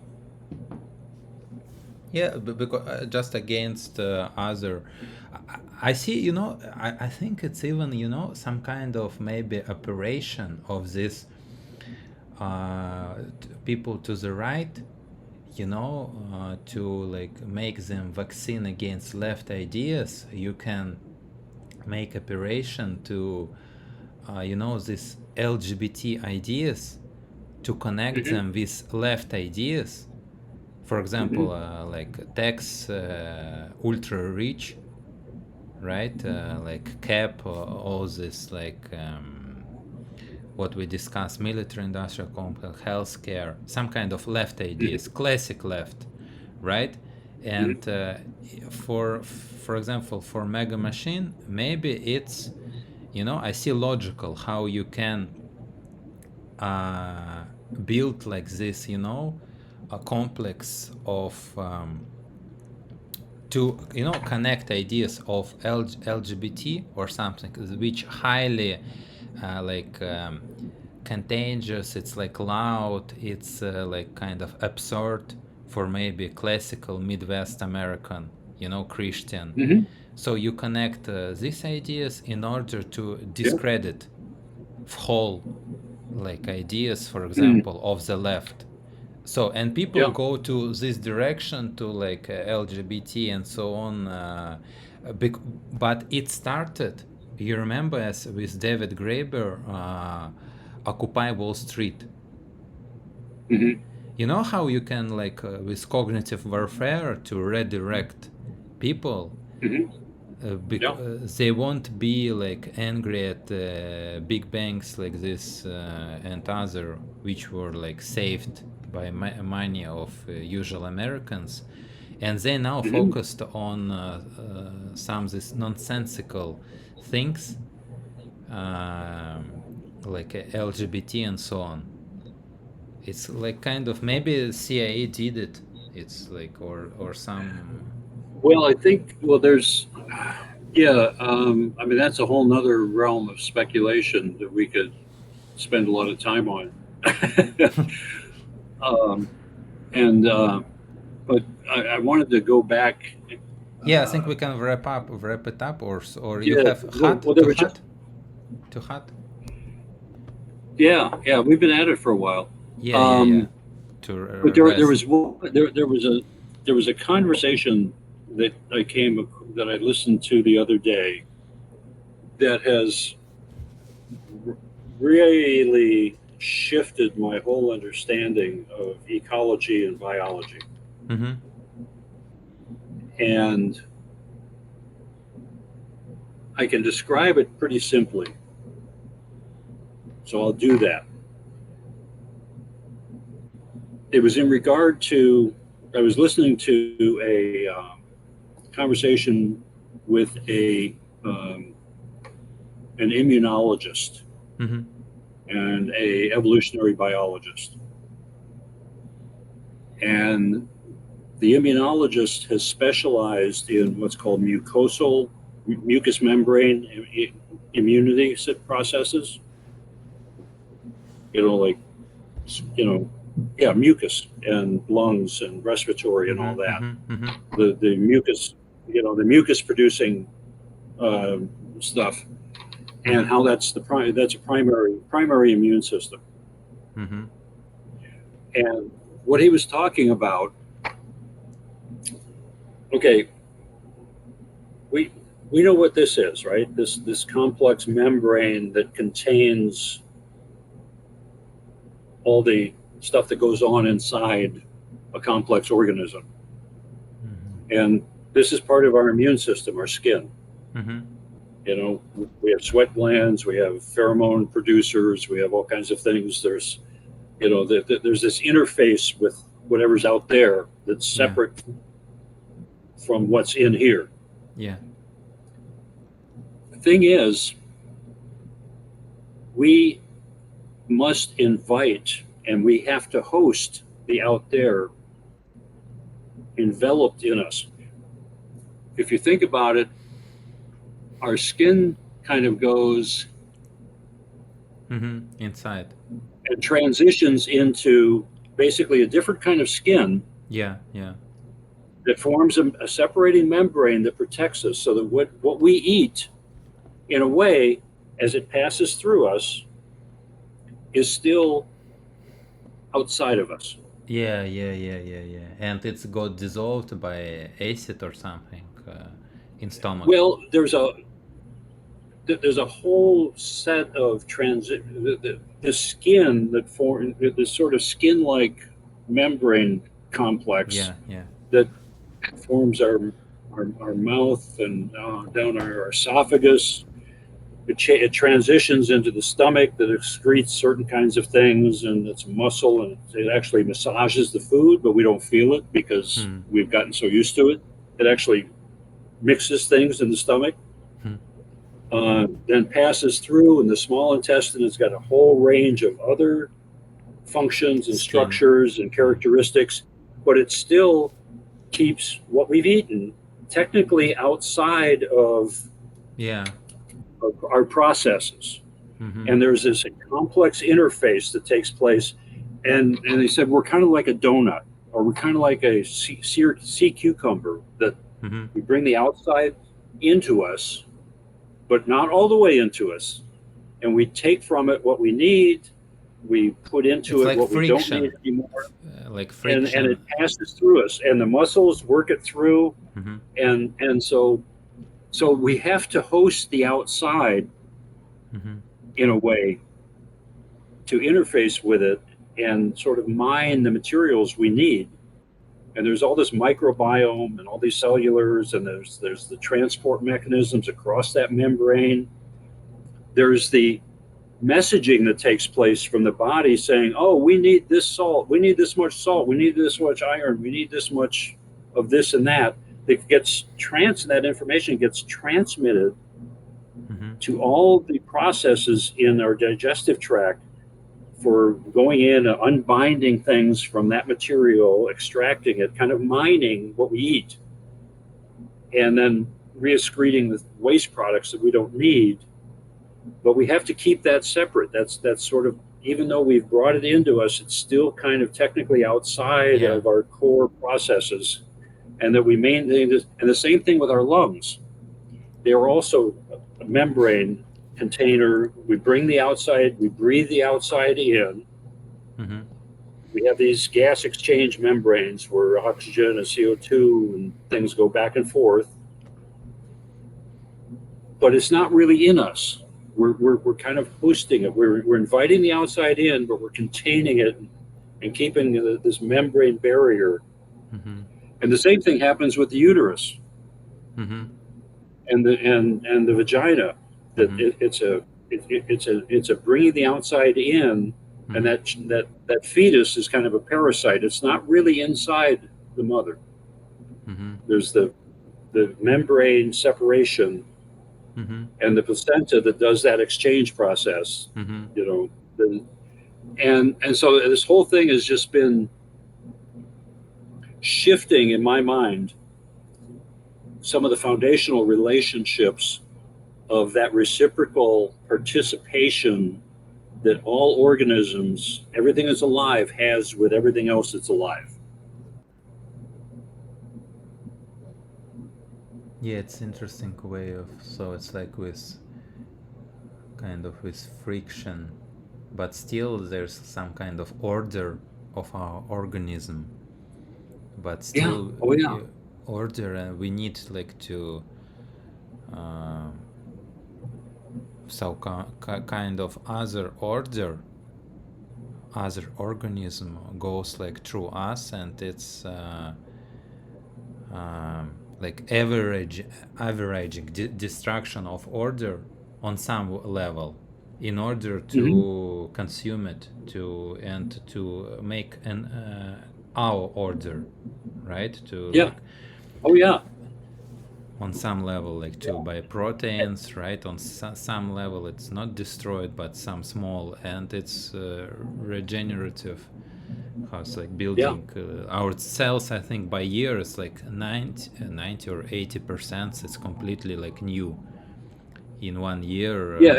yeah, because just against other. I see, I think it's even, some kind of maybe operation of this people to the right, to like make them vaccine against left ideas. You can make operation to, this LGBT ideas, to connect hmm them with left ideas. For hmm example, like tax ultra rich, right? Like cap all this like what we discussed, military industrial complex, healthcare, some kind of left ideas, hmm classic left, right? And hmm for example, for Mega Machine, maybe it's, I see logical how you can uh, build like this, a complex of to connect ideas of LGBT or something which highly like contagious. It's like loud. It's like kind of absurd for maybe classical Midwest American, Christian. hmm So you connect these ideas in order to Yeah. discredit whole like ideas, for Mm, example, of the left. So and people yeah. go to this direction to like LGBT and so on, but it started, you remember, as with David Graeber, Occupy Wall Street. hmm You know how you can like with cognitive warfare to redirect people, hmm Yeah. they won't be like angry at big banks like this and other, which were like saved by money of usual Americans, and they now hmm focused on some this nonsensical things, like LGBT and so on. It's like kind of maybe CIA did it. It's like or some. Well, I think, there's, yeah, I mean, that's a whole nother realm of speculation that we could spend a lot of time on. um, and, but I wanted to go back. Yeah, I think Uh, we can wrap it up, or you yeah, have well, hot there to was just, hot to hot. Yeah, we've been at it for a while. Yeah. Um, To but rest. there was a conversation that that I listened to the other day that has really shifted my whole understanding of ecology and biology. Mm-hmm. And I can describe it pretty simply. So I'll do that. It was in regard to, I was listening to a conversation with an immunologist Mm-hmm. and a evolutionary biologist. And the immunologist has specialized in what's called mucous membrane immunity processes. You know, like you know, yeah, mucus and lungs and respiratory and all Mm-hmm. that. Mm-hmm. Mm-hmm. The mucus, the mucus producing uh, stuff, and Mm-hmm. how that's a primary immune system. Mm-hmm. And what he was talking about, okay, we we know what this is, right? This complex membrane that contains all the stuff that goes on inside a complex organism. And this is part of our immune system, our skin. Mm-hmm. You know, we have sweat glands, we have pheromone producers, we have all kinds of things. There's this interface with whatever's out there that's Yeah. separate from what's in here. Yeah. The thing is, we must invite and we have to host the out there enveloped in us. If you think about it, our skin kind of goes Mm-hmm. Inside. and transitions into basically a different kind of skin Yeah. Yeah. that forms a separating membrane that protects us so that what we eat, in a way, as it passes through us, is still outside of us. Yeah. And it's got dissolved by acid or something in stomach. Well, there's a whole set of transit the skin that form this sort of skin-like membrane complex Yeah. Yeah. that forms our mouth and down our esophagus. It transitions into the stomach that excretes certain kinds of things, and it's muscle, and it actually massages the food, but we don't feel it because Hmm. we've gotten so used to it. It actually mixes things in the stomach, Hmm. then passes through, and the small intestine has got a whole range of other functions and Skin. structures and Yeah. characteristics, but it still keeps what we've eaten technically outside Yeah. of our processes. Mm-hmm. And there's this complex interface that takes place. And they said we're kind of like a donut, or we're kind of like a sea cucumber that Mm-hmm. we bring the outside into us, but not all the way into us. And we take from it what we need, we put into It's it like what we don't need friction. anymore, Like and friction. it passes through us, and the muscles work it through, Mm-hmm. and so we have to host the outside Mm-hmm. in a way to interface with it and sort of mine the materials we need. And there's all this microbiome and all these cellulars, and there's the transport mechanisms across that membrane. There's the messaging that takes place from the body saying, "Oh, we need this salt, we need this much salt, we need this much iron, we need this much of this and that." That information gets transmitted Mm-hmm. to all the processes in our digestive tract for going in and unbinding things from that material, extracting it, kind of mining what we eat, and then re-excreting the waste products that we don't need. But we have to keep that separate. That's sort of, even though we've brought it into us, it's still kind of technically outside Yeah. of our core processes, and that we maintain this. And the same thing with our lungs. They are also a membrane container. We bring the outside, we breathe the outside in. Mm-hmm. We have these gas exchange membranes where oxygen and CO2 and things go back and forth, but it's not really in us. We're kind of hosting it. We're inviting the outside in, but we're containing it and keeping this membrane barrier. Mm-hmm. And the same thing happens with the uterus Mm-hmm. and the vagina. That Mm-hmm. it's a bringing the outside in, and Mm-hmm. that fetus is kind of a parasite. It's not really inside the mother. Mm-hmm. There's the membrane separation Mm-hmm. and the placenta that does that exchange process. Mm-hmm. You know, and so this whole thing has just been shifting in my mind some of the foundational relationships of that reciprocal participation that all organisms, everything that's alive, has with everything else that's alive. Yeah, it's interesting way of, so it's like with kind of with friction, but still there's some kind of order of our organism, but Yeah. still Oh, yeah. order, and we need like to uh, so kind of other order, other organism goes like through us, and it's like averaging destruction of order on some level in order Hmm. to consume it to and to make an our order, right, to Yeah. like Oh, yeah. on some level like to Yeah. buy proteins, right, on some level it's not destroyed but some small, and it's regenerative, how it's like Yeah. building our cells. I think by year it's like 90 or 80%, it's completely like new in 1 year. Yeah.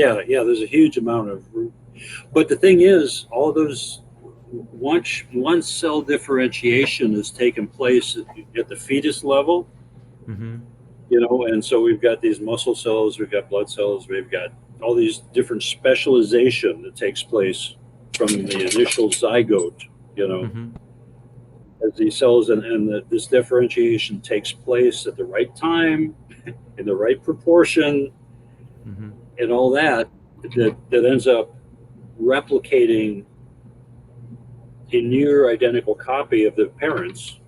Yeah. Yeah. There's a huge amount of, but the thing is, all those once cell differentiation has taken place at the fetus level, Mm-hmm. and so we've got these muscle cells, we've got blood cells, we've got all these different specialization that takes place from the initial zygote, you know, Mm-hmm. as these cells and this differentiation takes place at the right time, in the right proportion, Mm-hmm. and all that ends up replicating a near identical copy of the parents,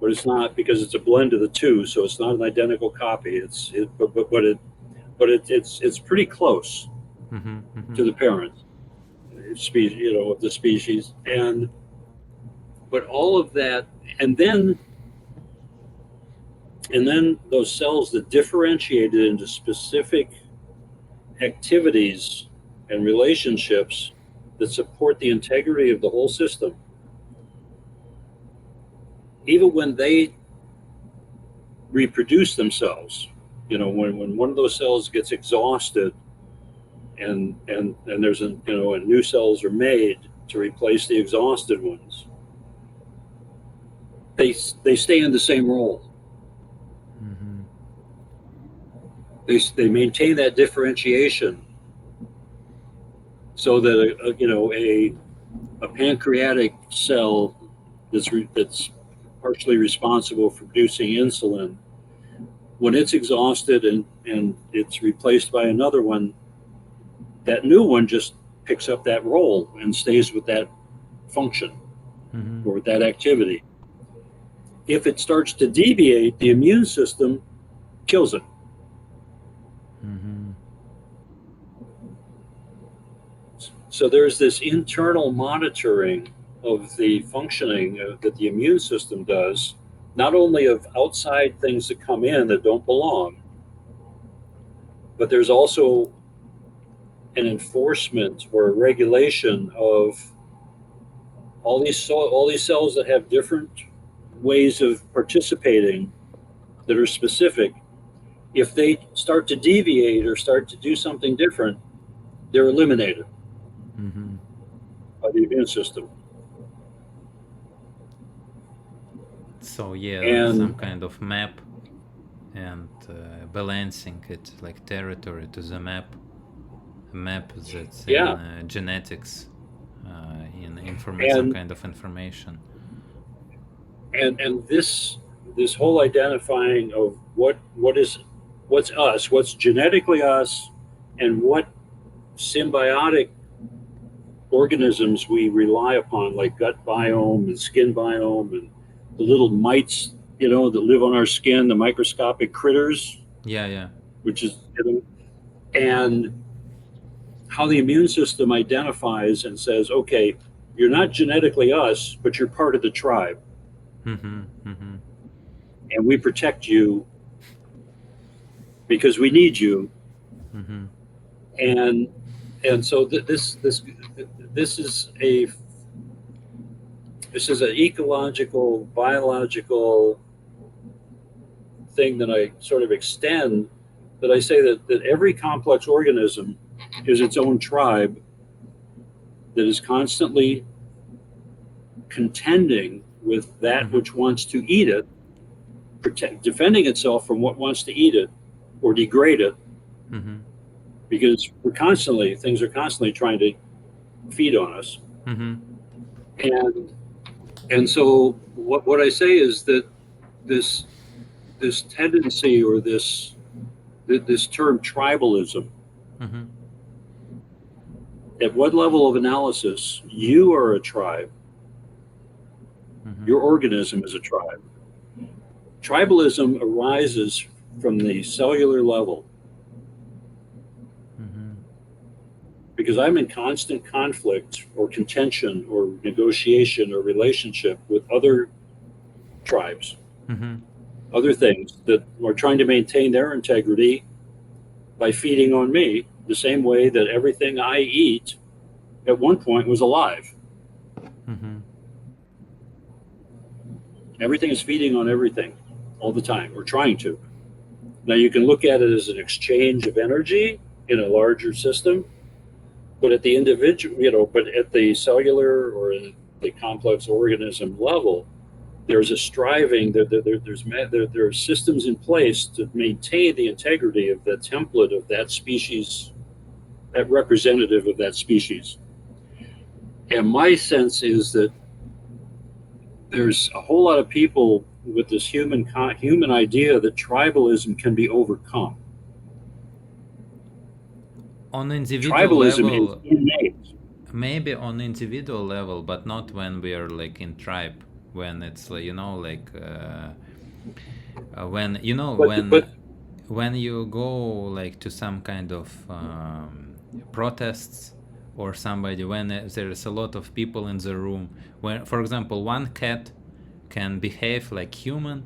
but it's not because it's a blend of the two, so it's not an identical copy. It's pretty close Mm-hmm. Mm-hmm. to the parent species, of the species, but all of that, and then those cells that differentiated into specific activities and relationships that support the integrity of the whole system, even when they reproduce themselves, when one of those cells gets exhausted and there's and new cells are made to replace the exhausted ones, they they stay in the same role. Mm-hmm. They maintain that differentiation so that a pancreatic cell that's partially responsible for producing insulin, when it's exhausted and it's replaced by another one, that new one just picks up that role and stays with that function Mm-hmm. or with that activity. If it starts to deviate, the immune system kills it. Mm-hmm. So there's this internal monitoring of the functioning that the immune system does, not only of outside things that come in that don't belong, but there's also an enforcement or a regulation of all these cells that have different ways of participating that are specific. If they start to deviate or start to do something different, they're eliminated Mm-hmm. by the immune system. So yeah, like some And kind of map, and balancing it like territory to the map that's in Yeah, genetics, in some and kind of information. and this whole identifying of what's us, what's genetically us, and what symbiotic organisms we rely upon, like gut biome and skin biome, and the little mites, that live on our skin, the microscopic critters, Yeah, yeah. which is, and how the immune system identifies and says, okay, you're not genetically us, but you're part of the tribe, Mm-hmm, mm-hmm, and we protect you because we need you. mm-hmm, And so this is a this is an ecological, biological thing that I sort of extend, that I say that every complex organism is its own tribe that is constantly contending with that mm-hmm, which wants to eat it, defending itself from what wants to eat it or degrade it, mm-hmm, because things are constantly trying to feed on us. mm-hmm, And so what I say is that this this tendency, or this term tribalism, mm-hmm, at what level of analysis you are a tribe, mm-hmm, your organism is a tribe. Tribalism arises from the cellular level, mm-hmm, because I'm in constant conflict or contention or negotiation or relationship with other tribes, mm-hmm, other things that are trying to maintain their integrity by feeding on me, the same way that everything I eat at one point was alive. mm-hmm. Everything is feeding on everything all the time, or trying to. Now, you can look at it as an exchange of energy in a larger system, but at the individual, but at the cellular or the complex organism level, there's a striving. There are systems in place to maintain the integrity of the template of that species, that representative of that species. And my sense is that there's a whole lot of people with this human idea that tribalism can be overcome. On individual Tribalism is level, innate. maybe on individual level, but not when we are like in tribe, when it's like, like when But when you go like to some kind of protests, or somebody, when there is a lot of people in the room, when, for example, one cat can behave like human,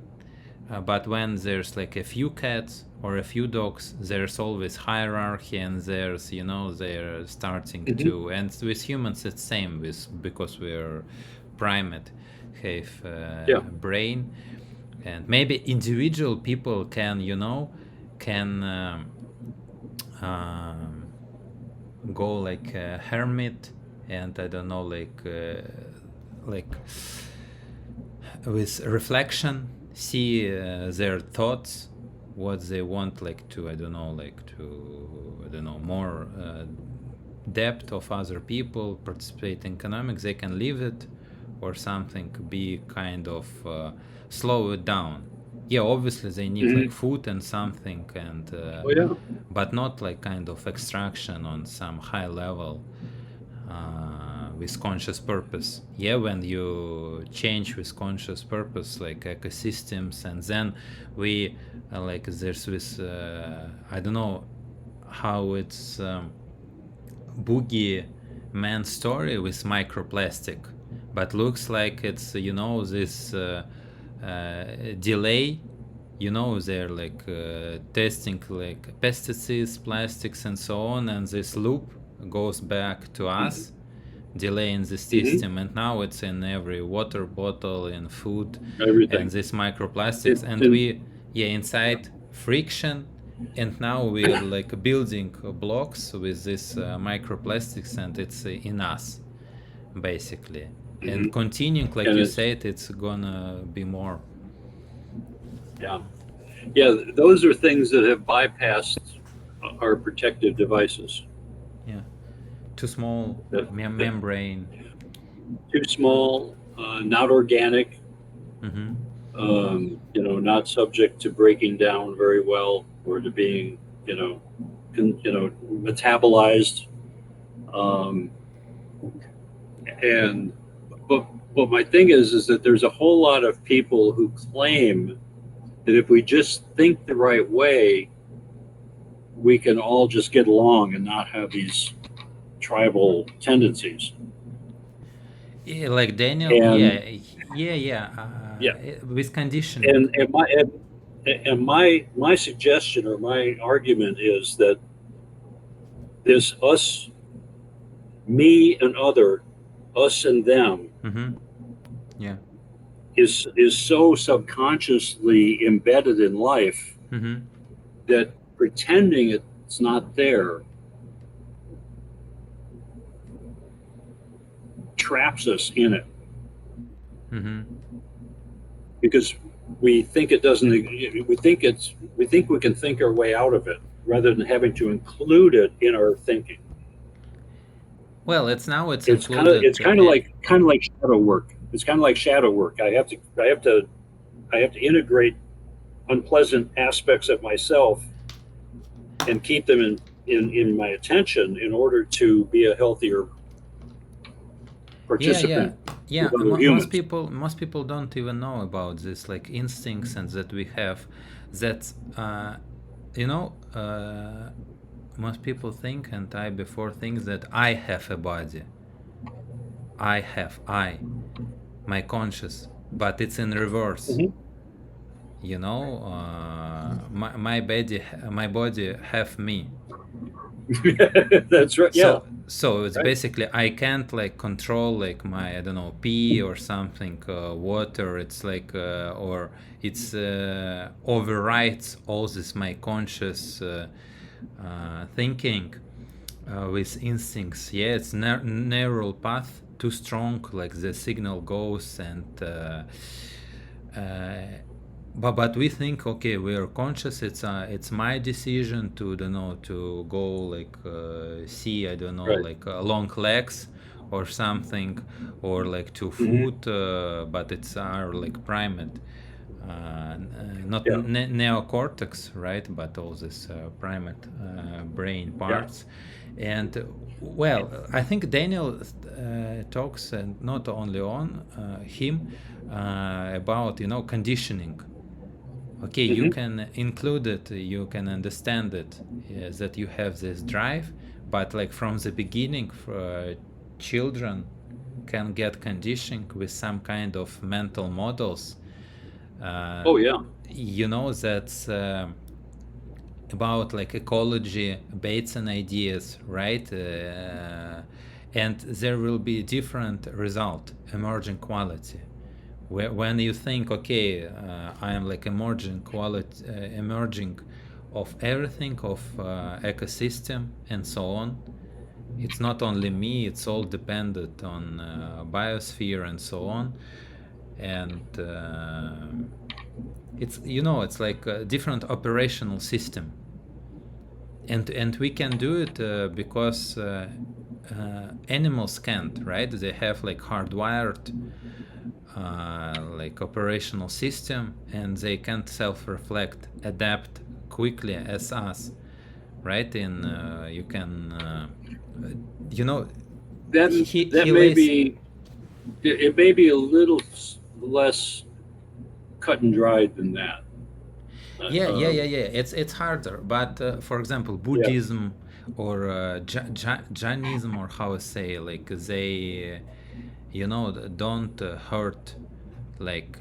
but when there's like a few cats or a few dogs, there's always hierarchy, and there's, they're starting Mhm. to, and with humans it's same, with, because we're primate, have Yeah. brain, and maybe individual people can, can um, go like a hermit, and I don't know, like with reflection, see their thoughts, what they want, like to, I don't know, like to, I don't know, more depth of other people, participate in economics, they can leave it or something, be kind of slow it down. Yeah, obviously they need like Mhm. food and something, and Oh yeah. but not like kind of extraction on some high level with conscious purpose. Yeah, when you change with conscious purpose, like ecosystems, and then we like there's this I don't know how it's boogie man story with microplastic, but looks like it's, this delay, they're like testing like pesticides, plastics, and so on, and this loop goes back to Mhm. us, delay in the Mhm. system, and now it's in every water bottle, in food, and Everything. this microplastics, It's and in. we, yeah, inside friction, and now we are like building blocks with this microplastics, and it's in us basically, and Mhm. continuing like And you it's, said, it's gonna be more. yeah. Yeah, those are things that have bypassed our protective devices. Yeah, too small That membrane. too small, not organic, Mm-hmm. not subject to breaking down very well or to being, you know, metabolized. Um, and but my thing is that there's a whole lot of people who claim that if we just think the right way, we can all just get along and not have these tribal tendencies. Yeah, like Daniel. And Yeah, yeah, yeah. yeah, With conditioning. and my suggestion or my argument is that this us, me and other, us and them, Mm-hmm. Yeah. is so subconsciously embedded in life Mm-hmm. that pretending it's not there traps us in it Mm-hmm. because we think it doesn't. We think we can think our way out of it rather than having to include it in our thinking. Well, it's It's kind of included. it's kind of like shadow work. It's kind of like shadow work. I have to integrate unpleasant aspects of myself and keep them in my attention in order to be a healthier Yeah, yeah, participant yeah. with other Most humans. people don't even know about this, like instincts and that we have. That you know, most people think, and I before think that I have a body. My conscious, but it's in reverse. Mhm. You know, my body have me. That's right. Yeah. So it's Right. basically I can't like control like my, I don't know, pee or something, water. It's like or it's overrides all this my conscious thinking with instincts. Yeah, it's neural path too strong. Like the signal goes and. Uh, but we think, okay, we are conscious. It's my decision to, don't know, to go like see, I don't know, Right. like long legs or something, or like to Hmm. food, but it's our like primate, not Yeah. neocortex, right, but all this primate brain Yeah. parts. And well, I think Daniel talks, and not only on him, about, you know, conditioning. Okay, you Hmm. can include it, you can understand it, that you have this drive, but like from the beginning, children can get conditioning with some kind of mental models, uh, Oh yeah. you know, that's about like ecology, Bates and ideas, right? And there will be different result, emerging quality. When you think, okay, I am like emerging quality, emerging of everything, of ecosystem and so on. It's not only me; it's all dependent on biosphere and so on. And it's, you know, it's like a different operational system, and we can do it because animals can't, right? They have like hardwired like operational system, and they can't self-reflect, adapt quickly as us, right? In you can you know, That that he may lays. be. It may be a little less cut and dried than that. Yeah, yeah, Um, yeah, yeah. It's harder, but for example, yeah. Buddhism or Jainism, or how I say, like they, you know, don't hurt like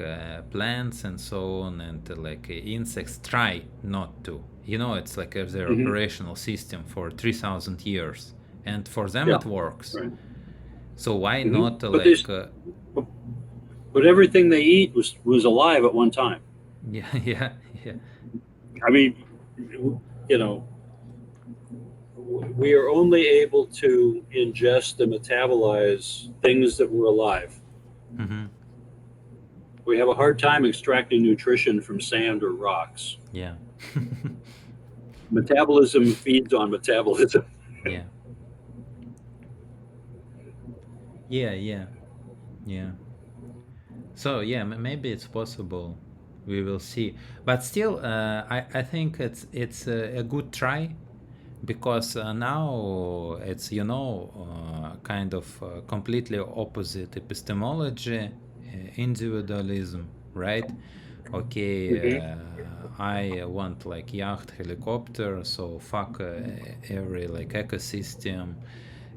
plants and so on, and like insects try not to. You know, it's like their Hmm. operational system for 3,000 years, and for them Yeah. it works. Right. So why Hmm. not But they, like but everything they eat was alive at one time. yeah, yeah, yeah. I mean, you know, we are only able to ingest and metabolize things that were alive. Mm-hmm. We have a hard time extracting nutrition from sand or rocks. Yeah. Metabolism feeds on metabolism. Yeah. Yeah, yeah, yeah. So yeah, maybe it's possible. We will see. But still, I think it's a good try, because now it's, kind of completely opposite epistemology, individualism, right? Okay, Hmm. I want like yacht, helicopter, so fuck every like ecosystem,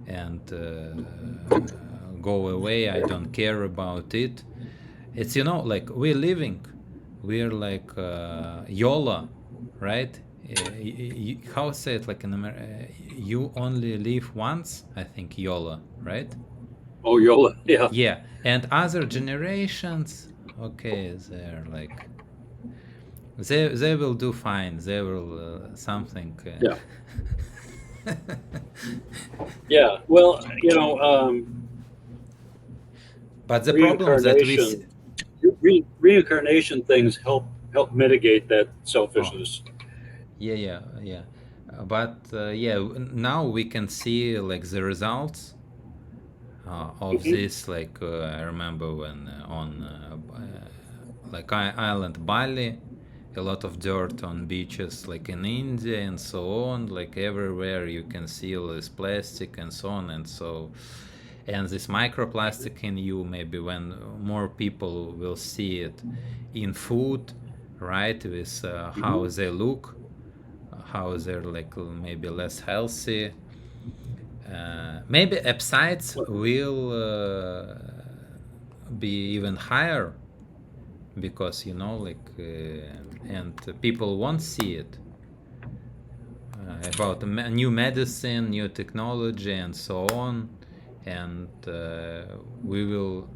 and go away. I don't care about it. It's, like we're living, we're like YOLO, right? How say it, like in America, you only live once, I think, YOLO, right? Oh, YOLA. Yeah. Yeah, and other generations, okay, they're like, they will do fine. They will something. Yeah. Yeah. Well, But the problem that we see, reincarnation, reincarnation things help mitigate that oh, selfishness. yeah, yeah, yeah. But yeah, now we can see like the results of Hmm. this. Like I remember when on like island Bali, a lot of dirt on beaches, like in India and so on. Like everywhere you can see all this plastic and so on, and this microplastic in you. Maybe when more people will see it in food, right, with how Hmm. they look, how they're like maybe less healthy. Maybe upsides will be even higher, because like and people won't see it about the new medicine, new technology, and so on, and we will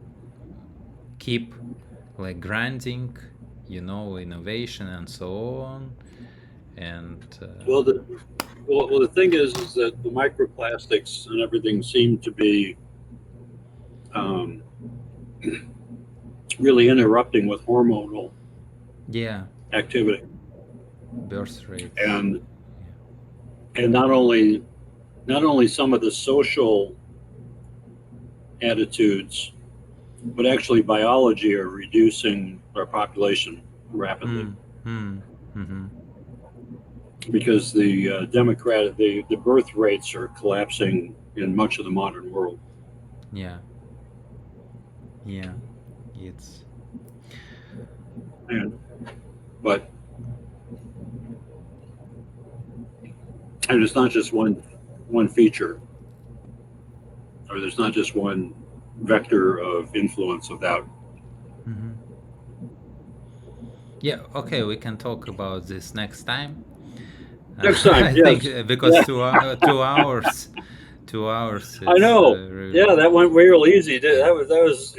keep like grinding, innovation and so on, and Well, the thing is that the microplastics and everything seem to be um, really interrupting with hormonal yeah, activity, birth rates. and Yeah. not only some of the social attitudes, but actually biology are reducing our population rapidly Hmm. Hmm. Mm-hmm. because the the birth rates are collapsing in much of the modern world. Yeah. Yeah. It's And but and it's not just one feature, or there's not just one vector of influence of that. mm-hmm. Yeah. Okay, we can talk about this next time. Next time, I think yes, because yeah, 2 hours, 2 hours, I it's know. really Yeah, that went real easy. yeah. That was